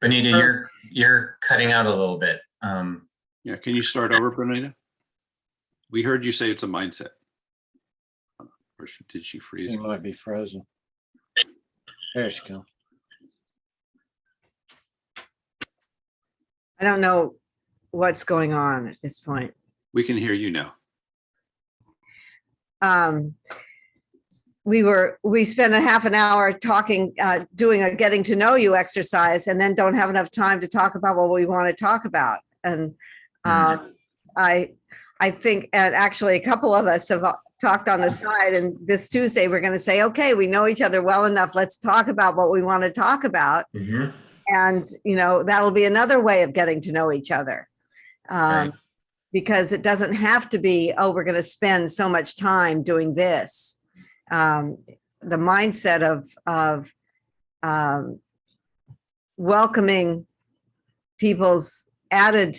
Speaker 2: Benita, you're cutting out a little bit.
Speaker 1: Yeah, can you start over, Benita? We heard you say it's a mindset. Or did she freeze?
Speaker 5: She might be frozen. There she comes.
Speaker 8: I don't know what's going on at this point.
Speaker 1: We can hear you now.
Speaker 8: we spent a half an hour talking, doing a getting to know you exercise, and then don't have enough time to talk about what we want to talk about. And I think, and actually a couple of us have talked on the side, and this Tuesday we're going to say, okay, we know each other well enough. Let's talk about what we want to talk about.
Speaker 2: Mhm.
Speaker 8: And, that'll be another way of getting to know each other.
Speaker 2: Right.
Speaker 8: Because it doesn't have to be, oh, we're going to spend so much time doing this. The mindset of welcoming people's added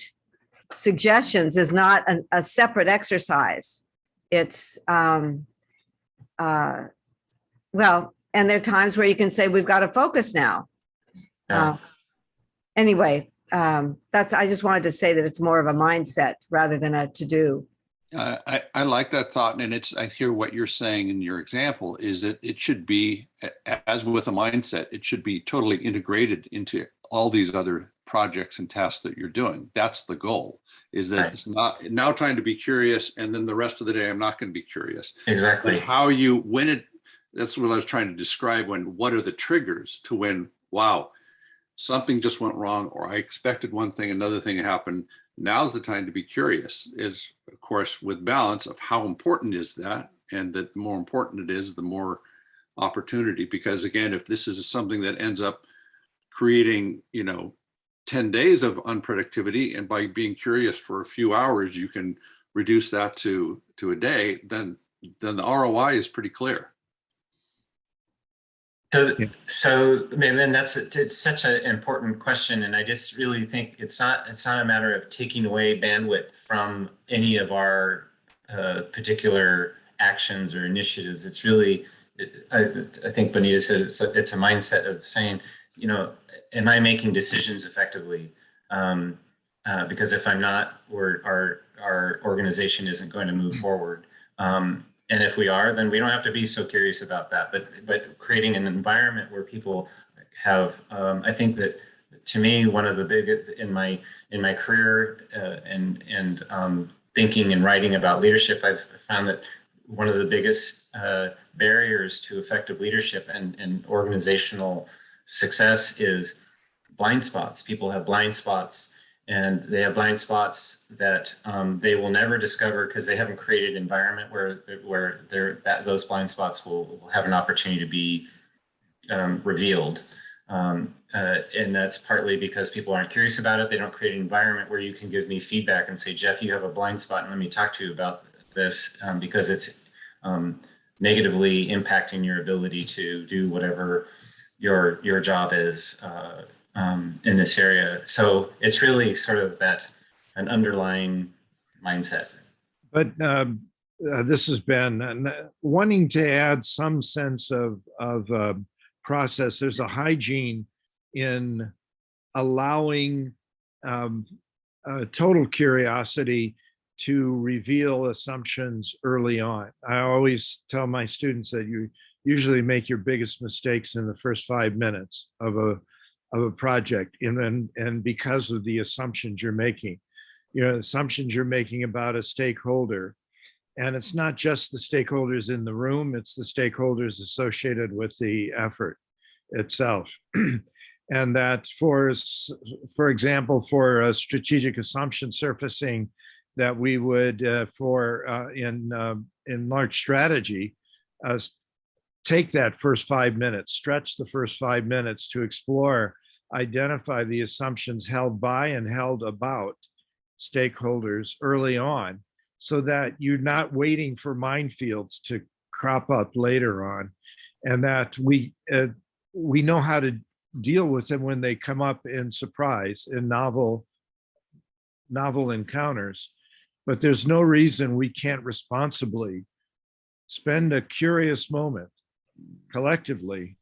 Speaker 8: suggestions is not a separate exercise. It's, well, and there are times where you can say, we've got to focus now.
Speaker 2: Yeah.
Speaker 8: Anyway, I just wanted to say that it's more of a mindset rather than a to-do.
Speaker 1: I like that thought, and I hear what you're saying in your example is that it should be, as with a mindset, it should be totally integrated into all these other projects and tasks that you're doing. That's the goal, is that
Speaker 2: Right.
Speaker 1: it's not now trying to be curious, and then the rest of the day I'm not going to be curious.
Speaker 2: Exactly.
Speaker 1: But that's what I was trying to describe, what are the triggers to when, wow, something just went wrong, or I expected one thing, another thing happened. Now's the time to be curious, is of course with balance of how important is that, and that the more important it is, the more opportunity. Because again, if this is something that ends up creating, 10 days of unproductivity, and by being curious for a few hours, you can reduce that to a day, then the ROI is pretty clear.
Speaker 2: So, man, then it's such an important question, and I just really think it's not a matter of taking away bandwidth from any of our particular actions or initiatives. It's really, I think Bonita said it's a mindset of saying, am I making decisions effectively? Because if I'm not, our organization isn't going to move forward. And if we are, then we don't have to be so curious about that. But creating an environment where people have, I think that, to me, one of the big in my career and thinking and writing about leadership, I've found that one of the biggest barriers to effective leadership and organizational success is blind spots. People have blind spots. And they have blind spots that they will never discover because they haven't created an environment where those blind spots will have an opportunity to be revealed. And that's partly because people aren't curious about it. They don't create an environment where you can give me feedback and say, Jeff, you have a blind spot, and let me talk to you about this, because it's negatively impacting your ability to do whatever your job is. In this area. So it's really sort of an underlying mindset.
Speaker 6: But this has been wanting to add some sense of process. There's a hygiene in allowing total curiosity to reveal assumptions early on. I always tell my students that you usually make your biggest mistakes in the first 5 minutes of a project, and because of the assumptions you're making, assumptions you're making about a stakeholder. And it's not just the stakeholders in the room, it's the stakeholders associated with the effort itself. And that for example, for a strategic assumption surfacing that we would in large strategy, take that first 5 minutes, stretch the first 5 minutes to explore, identify the assumptions held by and held about stakeholders early on, so that you're not waiting for minefields to crop up later on, and that we know how to deal with them when they come up in surprise, in novel encounters. But there's no reason we can't responsibly spend a curious moment collectively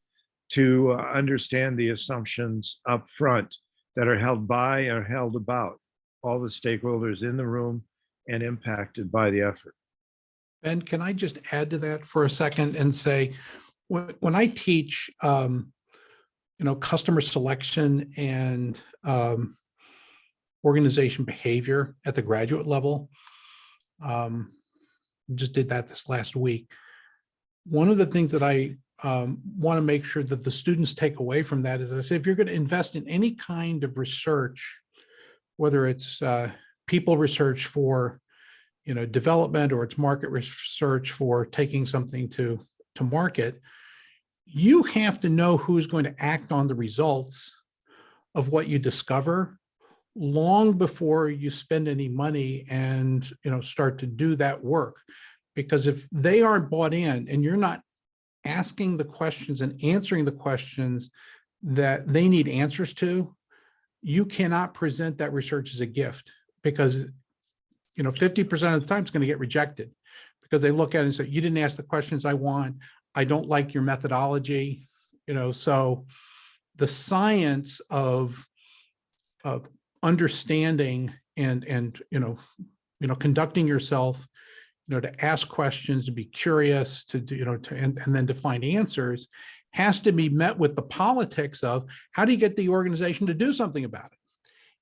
Speaker 6: to understand the assumptions up front that are held by or held about all the stakeholders in the room and impacted by the effort.
Speaker 4: Ben, can I just add to that for a second and say, when I teach, customer selection and organization behavior at the graduate level, just did that this last week. One of the things that I want to make sure that the students take away from that is, I say, if you're going to invest in any kind of research, whether it's people research for, development, or it's market research for taking something to market, you have to know who's going to act on the results of what you discover long before you spend any money and, start to do that work. Because if they aren't bought in and you're not asking the questions and answering the questions that they need answers to, you cannot present that research as a gift, because 50% of the time it's going to get rejected, because they look at it and say, you didn't ask the questions I want. I don't like your methodology. So the science of understanding and conducting yourself, to ask questions, to be curious, to do, and then to find answers, has to be met with the politics of how do you get the organization to do something about it?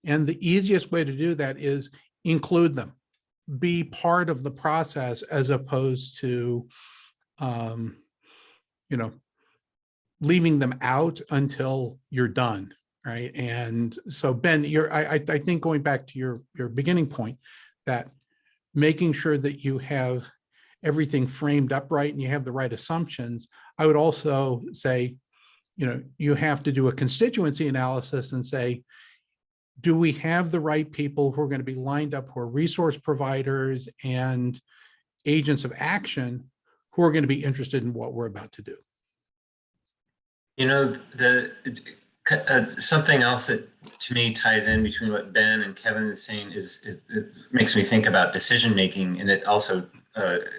Speaker 4: And the easiest way to do that is include them, be part of the process, as opposed to, leaving them out until you're done, right? And so, Ben, I think going back to your beginning point, that making sure that you have everything framed up right and you have the right assumptions. I would also say, you have to do a constituency analysis and say, do we have the right people who are going to be lined up, who are resource providers and agents of action, who are going to be interested in what we're about to do?
Speaker 2: Something else that to me ties in between what Ben and Kevin is saying is it makes me think about decision making, and it also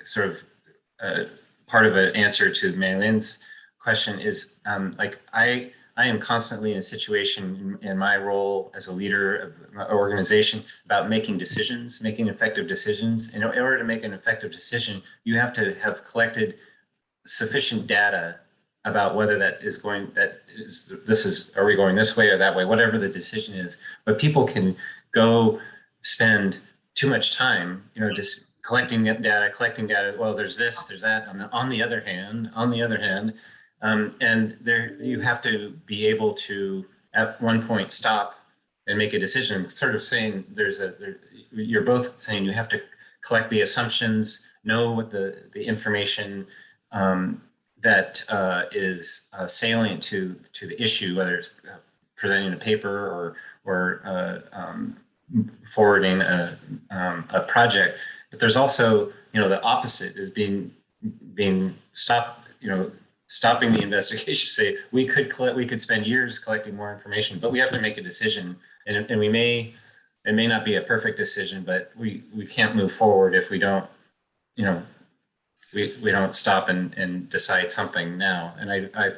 Speaker 2: sort of part of an answer to Maylin's question is I am constantly in a situation in my role as a leader of my organization about making decisions, making effective decisions. In order to make an effective decision, you have to have collected sufficient data about whether are we going this way or that way, whatever the decision is. But people can go spend too much time, just collecting data. Well, there's this, there's that. On the other hand, and there you have to be able to at one point stop and make a decision. Sort of saying you're both saying you have to collect the assumptions, know what the information that is salient to the issue, whether it's presenting a paper or forwarding a project. But there's also, the opposite is being stopping the investigation. Say we could spend years collecting more information, but we have to make a decision, and it may not be a perfect decision, but we can't move forward if we don't, we don't stop and decide something now. And I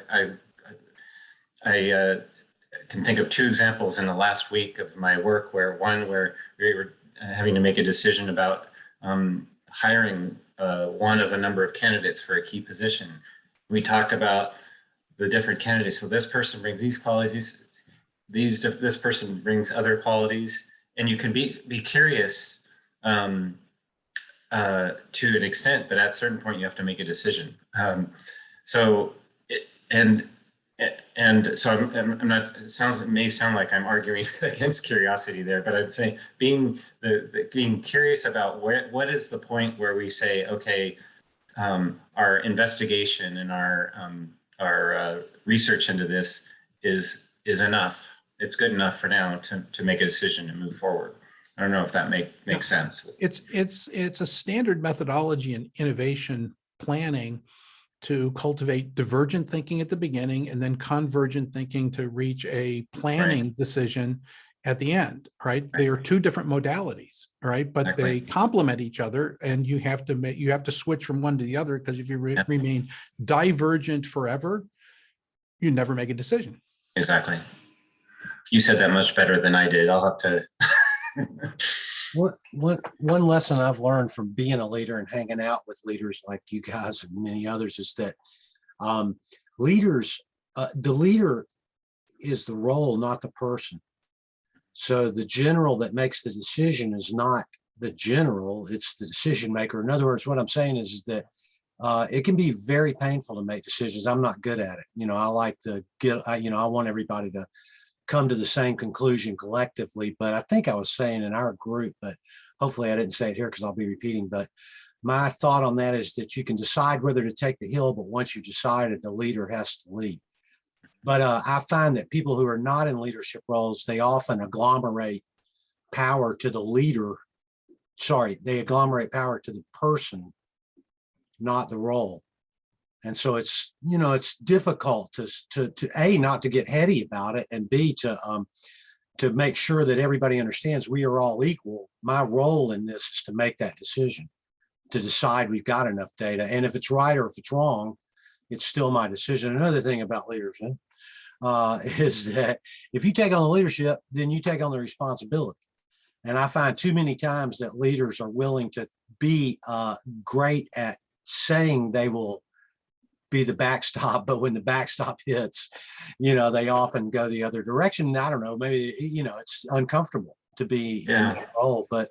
Speaker 2: can think of two examples in the last week of my work where we were having to make a decision about hiring one of a number of candidates for a key position. We talked about the different candidates. So this person brings these qualities, this person brings other qualities, and you can be curious to an extent, but at a certain point you have to make a decision. So I'm not. It may sound like I'm arguing against curiosity there, but I'm saying being curious about what is the point where we say, okay, our investigation and our research into this is enough. It's good enough for now to make a decision and move forward. I don't know if that makes sense.
Speaker 4: It's a standard methodology in innovation planning to cultivate divergent thinking at the beginning and then convergent thinking to reach a planning decision at the end, right? They are two different modalities, right? But they complement each other, and you have to switch from one to the other, because if you remain divergent forever, you never make a decision.
Speaker 2: Exactly. You said that much better than I did. I'll have to.
Speaker 5: One lesson I've learned from being a leader and hanging out with leaders like you guys and many others is that the leader is the role, not the person. So the general that makes the decision is not the general, it's the decision maker. In other words, what I'm saying is that it can be very painful to make decisions. I'm not good at it. I like to I want everybody to come to the same conclusion collectively. But I think I was saying in our group, but hopefully I didn't say it here because I'll be repeating. But my thought on that is that you can decide whether to take the hill, but once you've decided, the leader has to lead. But I find that people who are not in leadership roles, they often agglomerate power to the leader. Sorry, they agglomerate power to the person, not the role. And so it's difficult to A, not to get heady about it, and B, to make sure that everybody understands we are all equal. My role in this is to make that decision, to decide we've got enough data. And if it's right or if it's wrong, it's still my decision. Another thing about leadership is that if you take on the leadership, then you take on the responsibility. And I find too many times that leaders are willing to be great at saying they will be the backstop, but when the backstop hits, they often go the other direction. I don't know, maybe, it's uncomfortable to be in that role, but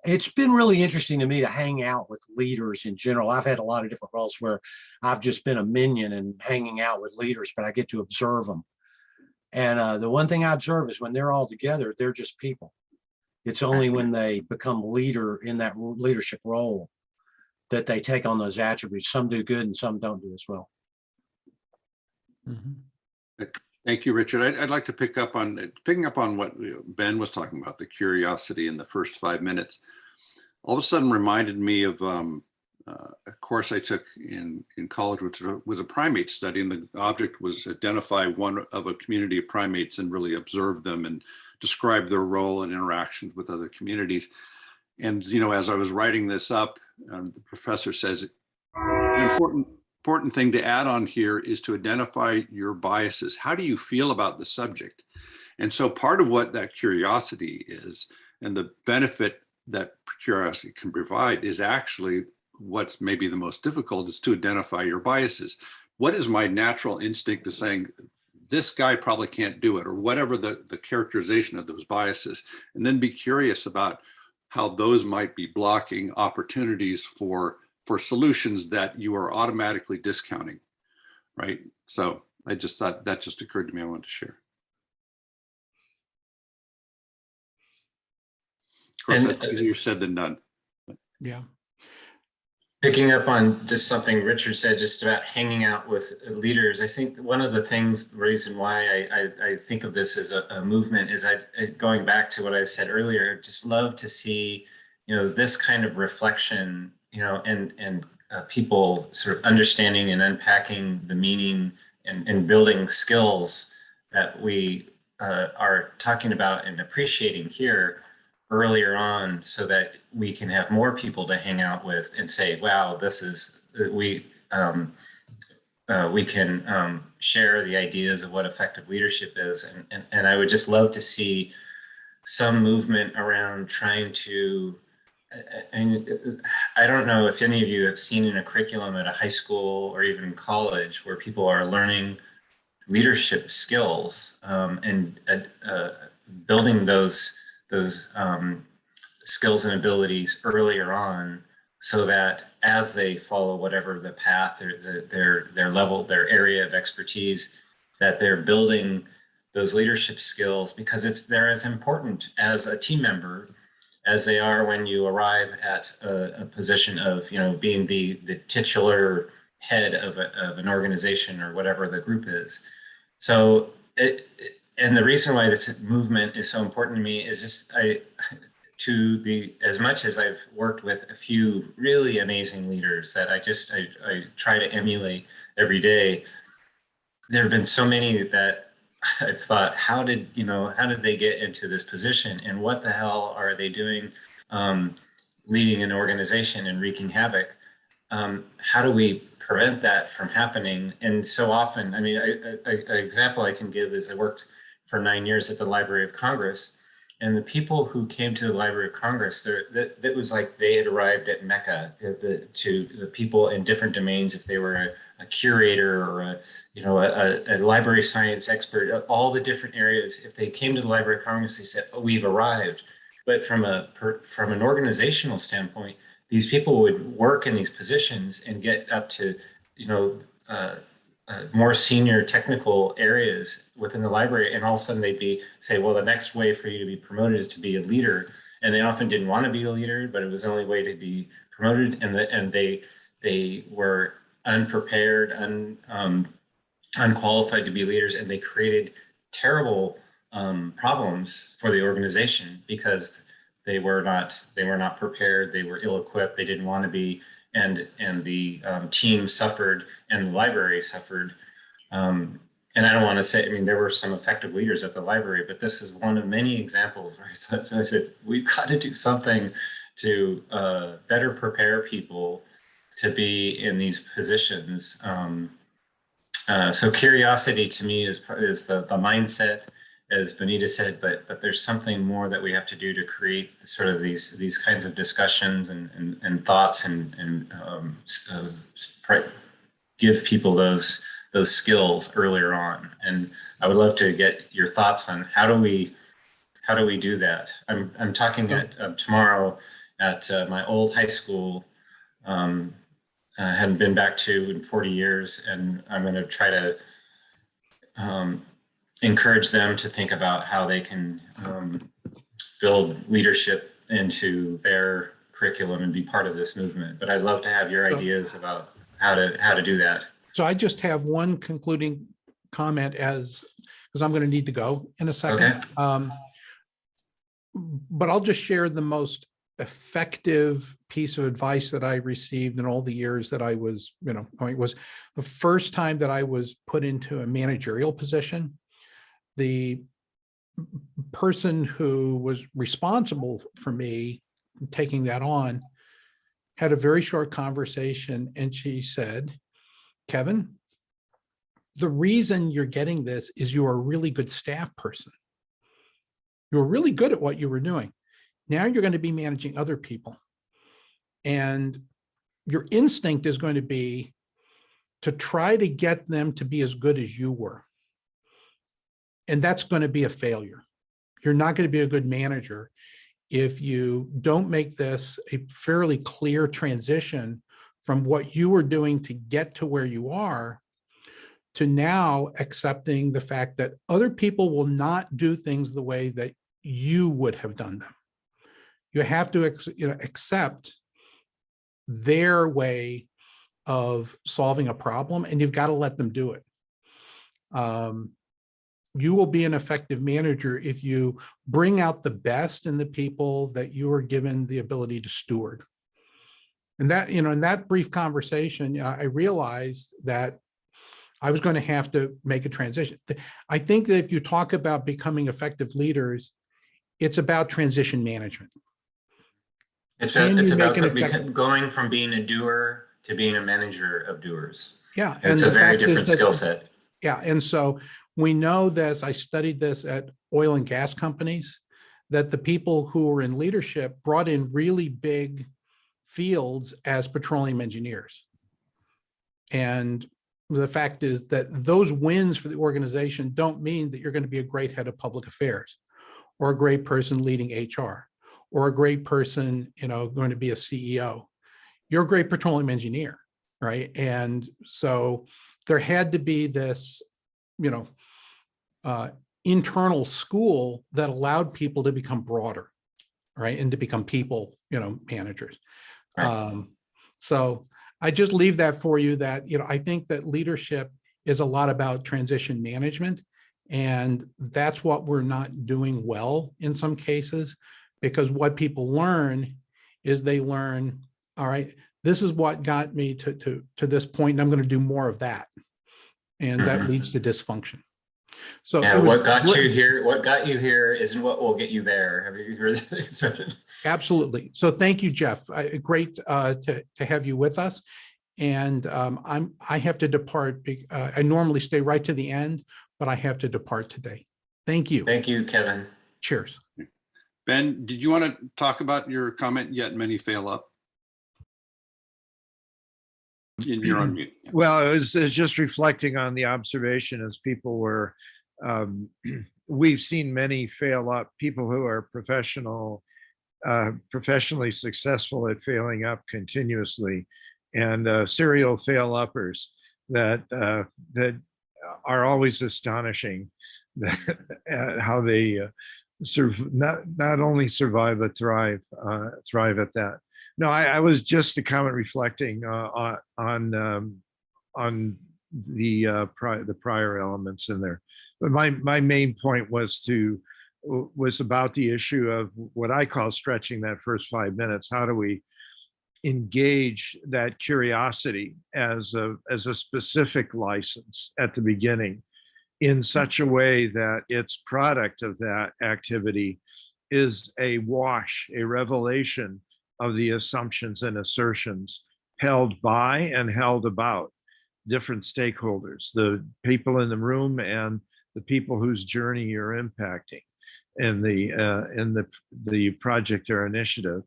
Speaker 5: it's been really interesting to me to hang out with leaders in general. I've had a lot of different roles where I've just been a minion and hanging out with leaders, but I get to observe them. And the one thing I observe is when they're all together, they're just people. It's only when they become leader in that leadership role that they take on those attributes. Some do good and some don't do as well.
Speaker 1: Thank you, Richard. I'd like to picking up on what Ben was talking about, the curiosity in the first 5 minutes. All of a sudden reminded me of a course I took in college, which was a primate study, and the object was identify one of a community of primates and really observe them and describe their role and interactions with other communities. And as I was writing this up, the professor says an important thing to add on here is to identify your biases. How do you feel about the subject? And so part of what that curiosity is, and the benefit that curiosity can provide, is actually what's maybe the most difficult, is to identify your biases. What is my natural instinct to saying, this guy probably can't do it, or whatever the characterization of those biases, and then be curious about how those might be blocking opportunities for solutions that you are automatically discounting, right? So I just thought that just occurred to me. I wanted to share. Of course, that's easier said than done.
Speaker 4: Yeah.
Speaker 2: Picking up on just something Richard said, just about hanging out with leaders, I think one of the reason why I think of this as a movement is going back to what I said earlier, just love to see, this kind of reflection, and people sort of understanding and unpacking the meaning and building skills that we are talking about and appreciating here earlier on, so that we can have more people to hang out with and say, wow, we can share the ideas of what effective leadership is. And I would just love to see some movement around trying to, and I don't know if any of you have seen in a curriculum at a high school or even college where people are learning leadership skills and building those skills and abilities earlier on, so that as they follow whatever the path or their level, their area of expertise, that they're building those leadership skills, because they're as important as a team member as they are when you arrive at a position of being the titular head of an organization or whatever the group is. So and the reason why this movement is so important to me is just as much as I've worked with a few really amazing leaders that I try to emulate every day, there have been so many that I've thought, how did they get into this position, and what the hell are they doing leading an organization and wreaking havoc? How do we prevent that from happening? And so often, an example I can give is I worked for 9 years at the Library of Congress, and the people who came to the Library of Congress, that was like they had arrived at Mecca. To the people in different domains, if they were a curator or a library science expert, all the different areas, if they came to the Library of Congress, they said, oh, we've arrived. but from an organizational standpoint, these people would work in these positions and get up to, more senior technical areas within the library, and all of a sudden they'd say, well, the next way for you to be promoted is to be a leader, and they often didn't want to be a leader, but it was the only way to be promoted, and they were unprepared, unqualified to be leaders, and they created terrible problems for the organization because they were not prepared, they were ill-equipped, they didn't want to be, and the team suffered and the library suffered. And I don't want to say, I mean, there were some effective leaders at the library, but this is one of many examples where I said, we've got to do something to better prepare people to be in these positions. So curiosity to me is the mindset, as Benita said, but there's something more that we have to do to create sort of these kinds of discussions and thoughts and give people those skills earlier on. And I would love to get your thoughts on how do we do that. I'm talking at tomorrow at my old high school. Hadn't been back to in 40 years, and I'm going to try to encourage them to think about how they can build leadership into their curriculum and be part of this movement. But I'd love to have your ideas about how to do that.
Speaker 4: So I just have one concluding comment because I'm going to need to go in a second.
Speaker 2: Okay.
Speaker 4: But I'll just share the most effective piece of advice that I received in all the years that I was, it was the first time that I was put into a managerial position. The person who was responsible for me taking that on had a very short conversation, and she said, Kevin, the reason you're getting this is you're a really good staff person. You're really good at what you were doing. Now you're going to be managing other people. And your instinct is going to be to try to get them to be as good as you were. And that's going to be a failure. You're not going to be a good manager if you don't make this a fairly clear transition from what you were doing to get to where you are to now accepting the fact that other people will not do things the way that you would have done them. You have to accept their way of solving a problem, and you've got to let them do it. You will be an effective manager if you bring out the best in the people that you are given the ability to steward. And that, in that brief conversation, I realized that I was going to have to make a transition. I think that if you talk about becoming effective leaders, it's about transition management.
Speaker 2: It's about going from being a doer to being a manager of doers.
Speaker 4: Yeah.
Speaker 2: And it's a very different skill set.
Speaker 4: Yeah. And so we know this, I studied this at oil and gas companies, that the people who were in leadership brought in really big fields as petroleum engineers. And the fact is that those wins for the organization don't mean that you're going to be a great head of public affairs or a great person leading HR or a great person, going to be a CEO. You're a great petroleum engineer, right? And so there had to be this, internal school that allowed people to become broader, right? And to become people, managers. Right. So I just leave that for you that, I think that leadership is a lot about transition management. And that's what we're not doing well in some cases, because what people learn is they learn, all right, this is what got me to this point, and I'm going to do more of that. And that leads to dysfunction. So
Speaker 2: yeah, what got you here isn't what will get you there. Have you heard that?
Speaker 4: Absolutely. So thank you, Jeff. Great to have you with us. And I have to depart. I normally stay right to the end, but I have to depart today. Thank you.
Speaker 2: Thank you, Kevin.
Speaker 4: Cheers.
Speaker 1: Ben, did you want to talk about your comment, yet many fail up? You're on mute. Yeah.
Speaker 6: Well, it was just reflecting on the observation as people were, we've seen many fail up, people who are professional professionally successful at failing up continuously, and serial fail-uppers that are always astonishing that, how they not only survive but thrive at that. No, I was just a comment reflecting on the prior elements in there. But my main point was about the issue of what I call stretching that first 5 minutes. How do we engage that curiosity as a specific license at the beginning in such a way that its product of that activity is a wash, a revelation of the assumptions and assertions held by and held about different stakeholders, the people in the room and the people whose journey you're impacting in the project or initiative.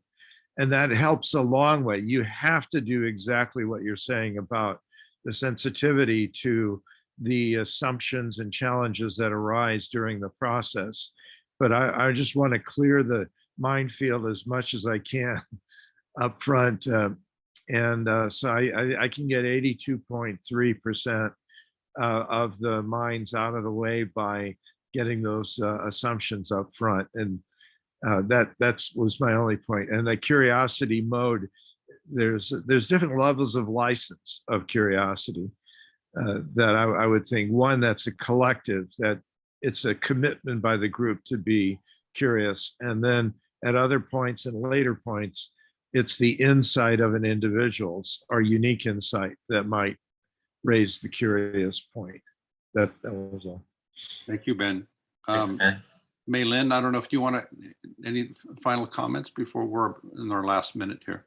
Speaker 6: And that helps a long way. You have to do exactly what you're saying about the sensitivity to the assumptions and challenges that arise during the process. But I just want to clear the minefield as much as I can up front. So I can get 82.3% of the mines out of the way by getting those assumptions up front. And that was my only point. And the curiosity mode, there's different levels of license of curiosity that I would think. One, that's a collective, that it's a commitment by the group to be curious. And then at other points and later points, it's the insight of an individual's or unique insight that might raise the curious point. That was all.
Speaker 1: Thank you, Ben.
Speaker 2: Thanks, Ben.
Speaker 1: Maylin, I don't know if you want any final comments before we're in our last minute here.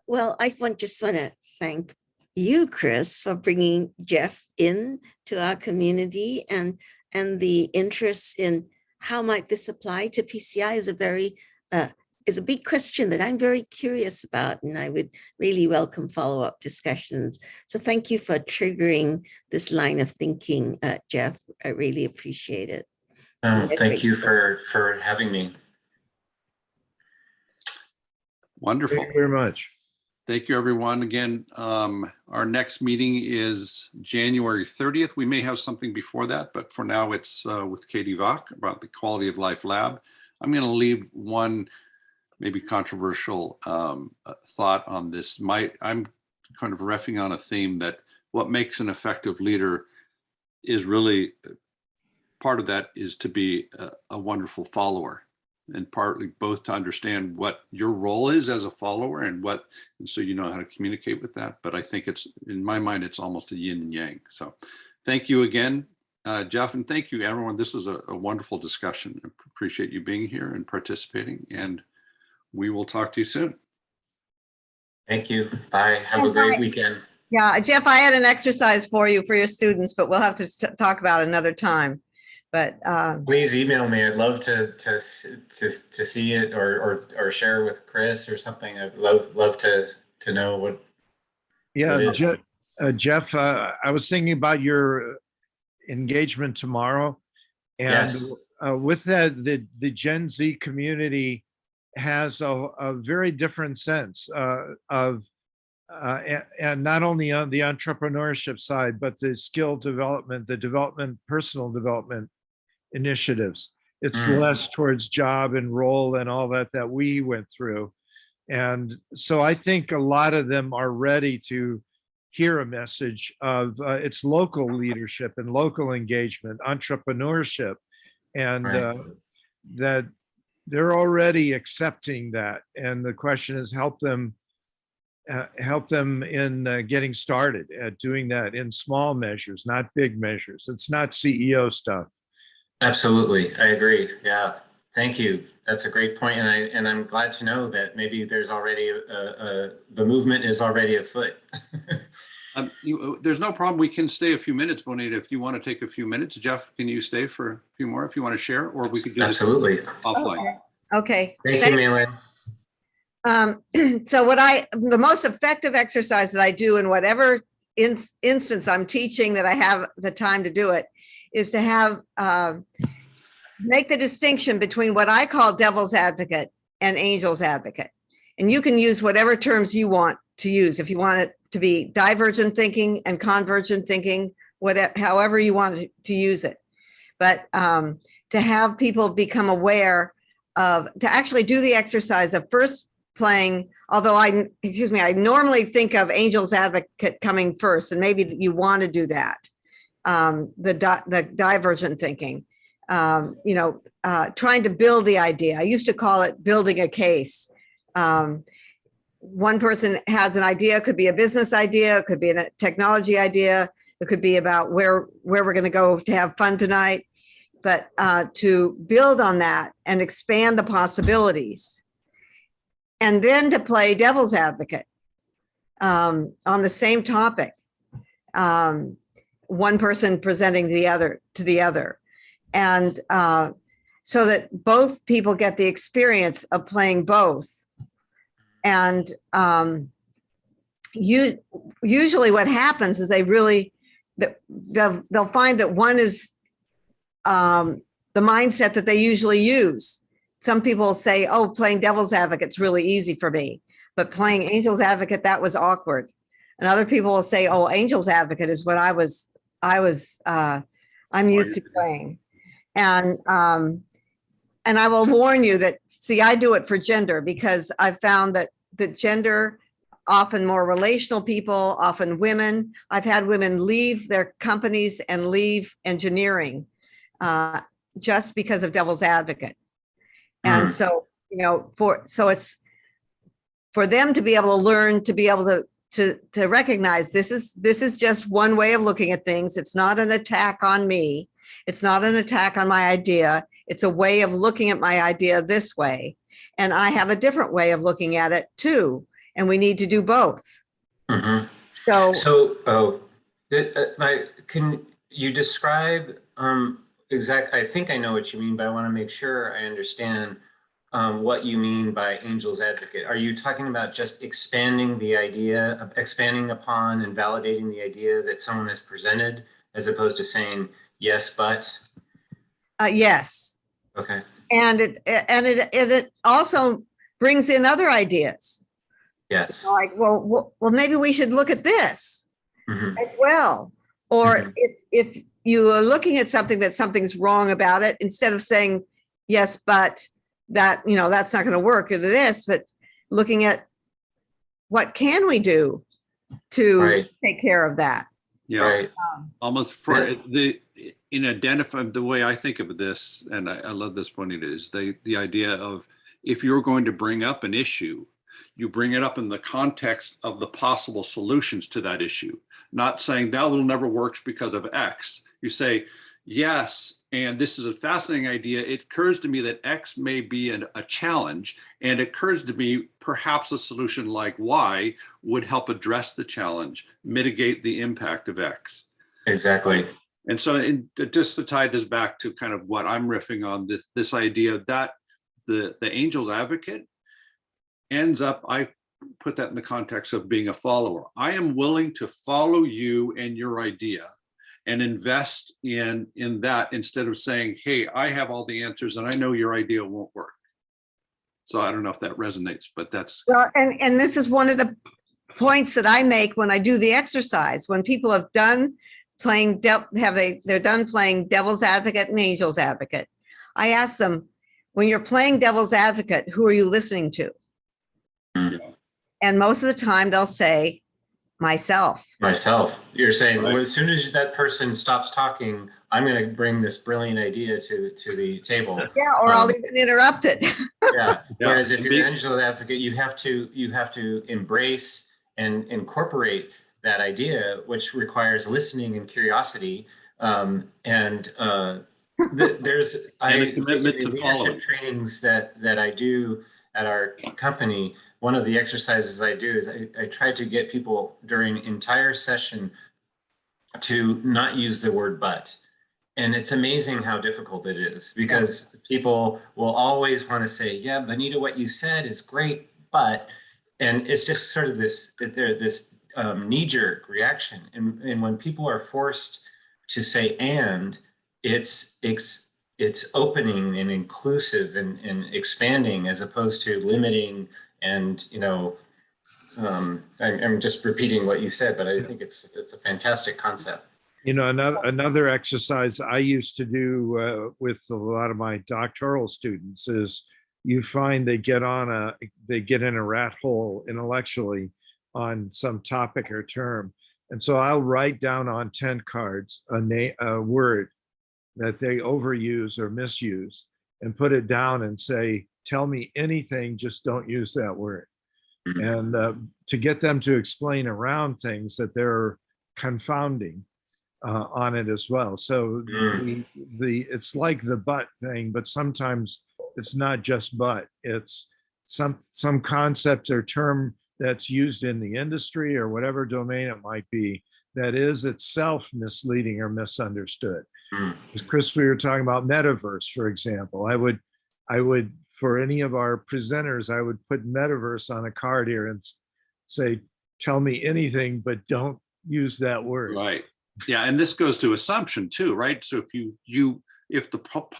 Speaker 9: Well, I just want to thank you, Chris, for bringing Jeff in to our community, and the interest in how might this apply to PCI is a big question that I'm very curious about, and I would really welcome follow-up discussions. So thank you for triggering this line of thinking, Jeff. I really appreciate it.
Speaker 2: Thank you for having me.
Speaker 1: Wonderful.
Speaker 6: Thank you very much.
Speaker 1: Thank you, everyone. Again, our next meeting is January 30th. We may have something before that, but for now it's with Katie Vach about the Quality of Life Lab. I'm going to leave one maybe controversial thought on this. I'm kind of reffing on a theme that what makes an effective leader is really, part of that is to be a wonderful follower, and partly both to understand what your role is as a follower and so you know how to communicate with that. But I think it's, in my mind, it's almost a yin and yang. So thank you again, Jeff, and thank you everyone. This is a wonderful discussion. I appreciate you being here and participating, and we will talk to you soon.
Speaker 2: Thank you. Bye. Have a great weekend.
Speaker 8: Yeah, Jeff, I had an exercise for you, for your students, but we'll have to talk about it another time. But
Speaker 2: please email me. I'd love to see it or share with Chris or something. I'd love to know what.
Speaker 6: Yeah, Jeff, I was thinking about your engagement tomorrow, and
Speaker 2: yes.
Speaker 6: With that, the Gen Z community has a very different sense of and not only on the entrepreneurship side, but the skill development, personal development initiatives. It's less towards job and role and all that we went through. And so I think a lot of them are ready to hear a message of it's local leadership and local engagement, entrepreneurship, and that they're already accepting that. And the question is help them in getting started at doing that in small measures, not big measures. It's not CEO stuff.
Speaker 2: Absolutely, I agree. Yeah, thank you. That's a great point, and I'm glad to know that maybe there's already the movement is already afoot.
Speaker 1: There's no problem. We can stay a few minutes, Bonita, if you want to take a few minutes. Jeff, can you stay for a few more if you want to share, or we could do this offline.
Speaker 8: Okay.
Speaker 2: Thank you, Maylin.
Speaker 8: So the most effective exercise that I do in whatever instance I'm teaching that I have the time to do it is to have make the distinction between what I call devil's advocate and angel's advocate. And you can use whatever terms you want to use. If you want it to be divergent thinking and convergent thinking, whatever, however you want to use it. But to have people become aware of, to actually do the exercise of first playing, although I normally think of angel's advocate coming first, and maybe you want to do that. The divergent thinking, trying to build the idea. I used to call it building a case. One person has an idea, it could be a business idea, it could be a technology idea, it could be about where we're going to go to have fun tonight. But to build on that and expand the possibilities, and then to play devil's advocate on the same topic. One person presenting to the other. And so that both people get the experience of playing both. And usually what happens is they'll find that one is the mindset that they usually use. Some people say, oh, playing devil's advocate's really easy for me, but playing angel's advocate, that was awkward. And other people will say, oh, angel's advocate is what I'm used to playing. And I will warn you that, see, I do it for gender because I've found that gender, often more relational people, often women, I've had women leave their companies and leave engineering just because of devil's advocate. And so, it's for them to be able to learn, to be able to recognize this is just one way of looking at things. It's not an attack on me. It's not an attack on my idea. It's a way of looking at my idea this way. And I have a different way of looking at it too. And we need to do both.
Speaker 2: Mm-hmm. Can you describe I think I know what you mean, but I want to make sure I understand what you mean by angel's advocate. Are you talking about just expanding the idea, expanding upon and validating the idea that someone has presented, as opposed to saying, yes, but?
Speaker 8: Yes.
Speaker 2: Okay.
Speaker 8: And it also brings in other ideas.
Speaker 2: Yes.
Speaker 8: Like, well, maybe we should look at this as well. Or if you are looking at something's wrong about it, instead of saying, yes, but that, that's not going to work or this, but looking at what can we do to take care of that.
Speaker 1: Yeah.
Speaker 2: Right.
Speaker 1: Almost for in identifying the way I think of this, and I love this point, it is the idea of, if you're going to bring up an issue, you bring it up in the context of the possible solutions to that issue, not saying that will never work because of X. You say, yes, and this is a fascinating idea. It occurs to me that X may be a challenge, and it occurs to me perhaps a solution like Y would help address the challenge, mitigate the impact of X.
Speaker 2: Exactly.
Speaker 1: And so just to tie this back to kind of what I'm riffing on, this idea that the angel's advocate ends up, I put that in the context of being a follower. I am willing to follow you and your idea and invest in that, instead of saying, hey, I have all the answers and I know your idea won't work. So I don't know if that resonates, but that's.
Speaker 8: Well, and this is one of the points that I make when I do the exercise. When people have done playing, they're done playing devil's advocate and angel's advocate, I ask them, when you're playing devil's advocate, who are you listening to? And most of the time they'll say, myself.
Speaker 2: You're saying, well, as soon as that person stops talking, I'm going to bring this brilliant idea to the table.
Speaker 8: Yeah, or I'll even interrupt it.
Speaker 2: Yeah. Whereas if you're an angel's advocate, you have to embrace and incorporate that idea, which requires listening and curiosity. There's
Speaker 1: And a commitment to
Speaker 2: leadership trainings that I do at our company. One of the exercises I do is I try to get people during entire session to not use the word but. And it's amazing how difficult it is, because people will always want to say, yeah, Benita, what you said is great, but, and it's just sort of this knee-jerk reaction. And when people are forced to say and, it's it's opening and inclusive and expanding as opposed to limiting. And, I'm just repeating what you said, but I think it's a fantastic concept.
Speaker 6: Another exercise I used to do with a lot of my doctoral students is you find they get in a rat hole intellectually on some topic or term. And so I'll write down on 10 cards a word that they overuse or misuse and put it down and say, tell me anything, just don't use that word. And to get them to explain around things that they're confounding on it as well. So it's like the but thing, but sometimes it's not just but, it's some concept or term that's used in the industry or whatever domain it might be that is itself misleading or misunderstood. Chris, we were talking about metaverse, for example. I would for any of our presenters, I would put metaverse on a card here and say, tell me anything, but don't use that word.
Speaker 1: Right. Yeah. And this goes to assumption too, right? So if the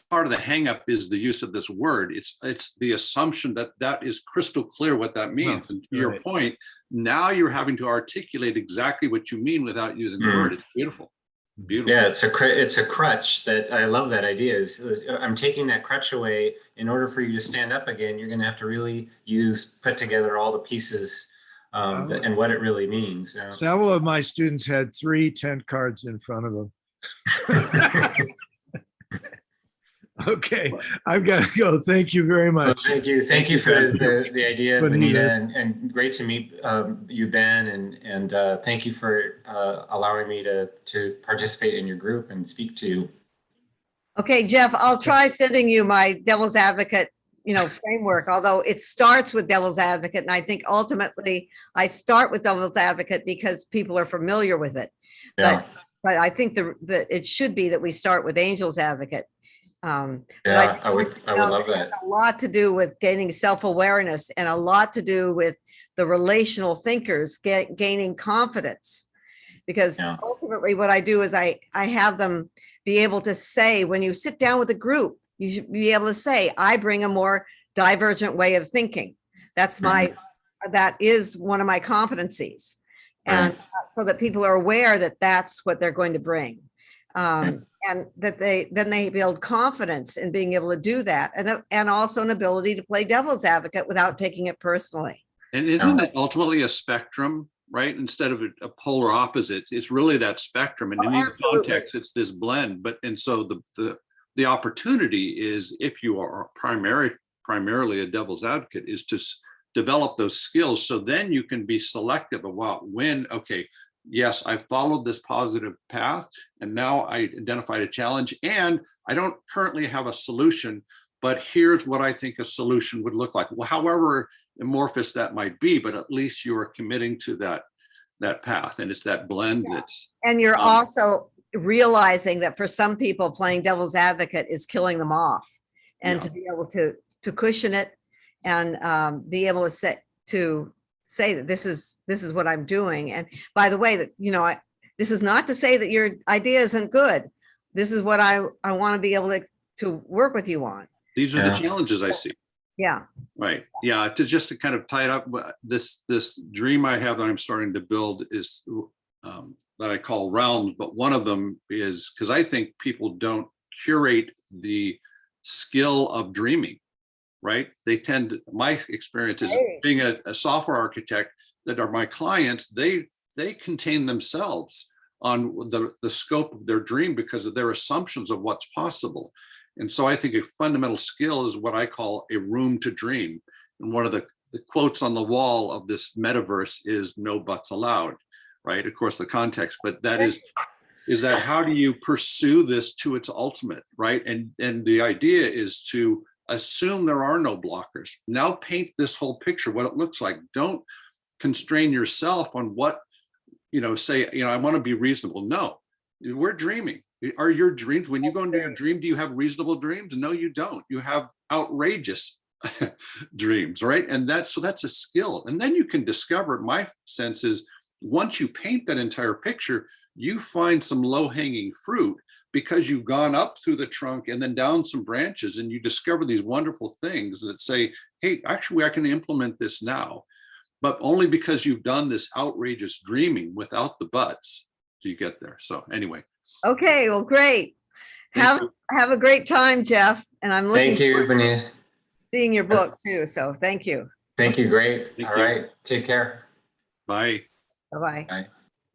Speaker 1: part of the hang up is the use of this word, it's the assumption that is crystal clear what that means. And to your point, now you're having to articulate exactly what you mean without using the word. It's beautiful. Beautiful.
Speaker 2: Yeah, it's a crutch. That I love that idea. I'm taking that crutch away. In order for you to stand up again, you're going to have to really put together all the pieces and what it really means.
Speaker 6: Several of my students had 3 10 cards in front of them. Okay, I've got to go. Thank you very much.
Speaker 2: Well, thank you for the idea, Benita, and great to meet you, Ben, and thank you for allowing me to participate in your group and speak to you.
Speaker 8: Okay, Jeff, I'll try sending you my devil's advocate, framework, although it starts with devil's advocate. And I think ultimately I start with devil's advocate because people are familiar with it.
Speaker 2: Yeah.
Speaker 8: But I think that it should be that we start with angel's advocate.
Speaker 2: I would love that.
Speaker 8: It has a lot to do with gaining self-awareness and a lot to do with the relational thinkers gaining confidence, because ultimately what I do is I have them be able to say, when you sit down with a group, you should be able to say, I bring a more divergent way of thinking. That is one of my competencies. And so that people are aware that that's what they're going to bring. And that they build confidence in being able to do that, and also an ability to play devil's advocate without taking it personally.
Speaker 1: And isn't it ultimately a spectrum, right? Instead of a polar opposite, it's really that spectrum. And in these contexts, it's this blend. And so the opportunity is, if you are primarily a devil's advocate, is to develop those skills. So then you can be selective about when, okay, yes, I followed this positive path, and now I identified a challenge, and I don't currently have a solution, but here's what I think a solution would look like. Well, however amorphous that might be, but at least you are committing to that path, and it's that blend that's.
Speaker 8: And you're also realizing that for some people, playing devil's advocate is killing them off, and to be able to cushion it and be able to say that this is what I'm doing. And by the way, that this is not to say that your idea isn't good. This is what I want to be able to work with you on.
Speaker 1: These are the challenges I see.
Speaker 8: Yeah.
Speaker 1: Right. Yeah. To kind of tie it up, this dream I have that I'm starting to build is that I call realms, but one of them is, because I think people don't curate the skill of dreaming. Right. They tend to, my experience is being a software architect that are my clients, they contain themselves on the scope of their dream because of their assumptions of what's possible. And so I think a fundamental skill is what I call a room to dream. And one of the quotes on the wall of this metaverse is no buts allowed. Right. Of course, the context, but that is that how do you pursue this to its ultimate? Right. And the idea is to assume there are no blockers. Now paint this whole picture, what it looks like. Don't constrain yourself on what, say, I want to be reasonable. No, we're dreaming. Are your dreams, when you go into your dream, do you have reasonable dreams? No, you don't. You have outrageous dreams, right? And that's a skill. And then you can discover, my sense is, once you paint that entire picture, you find some low-hanging fruit because you've gone up through the trunk and then down some branches and you discover these wonderful things that say, hey, actually, I can implement this now. But only because you've done this outrageous dreaming without the buts do you get there. So anyway.
Speaker 8: Okay, well, great.
Speaker 1: Thank
Speaker 8: Have a great time, Jeff. And I'm looking
Speaker 2: Thank you,
Speaker 8: forward to
Speaker 2: Beneath.
Speaker 8: seeing your book too. So thank you.
Speaker 2: Thank you. Great.
Speaker 1: Thank
Speaker 2: All
Speaker 1: you.
Speaker 2: right. Take care.
Speaker 1: Bye.
Speaker 8: Bye-bye.
Speaker 2: Bye.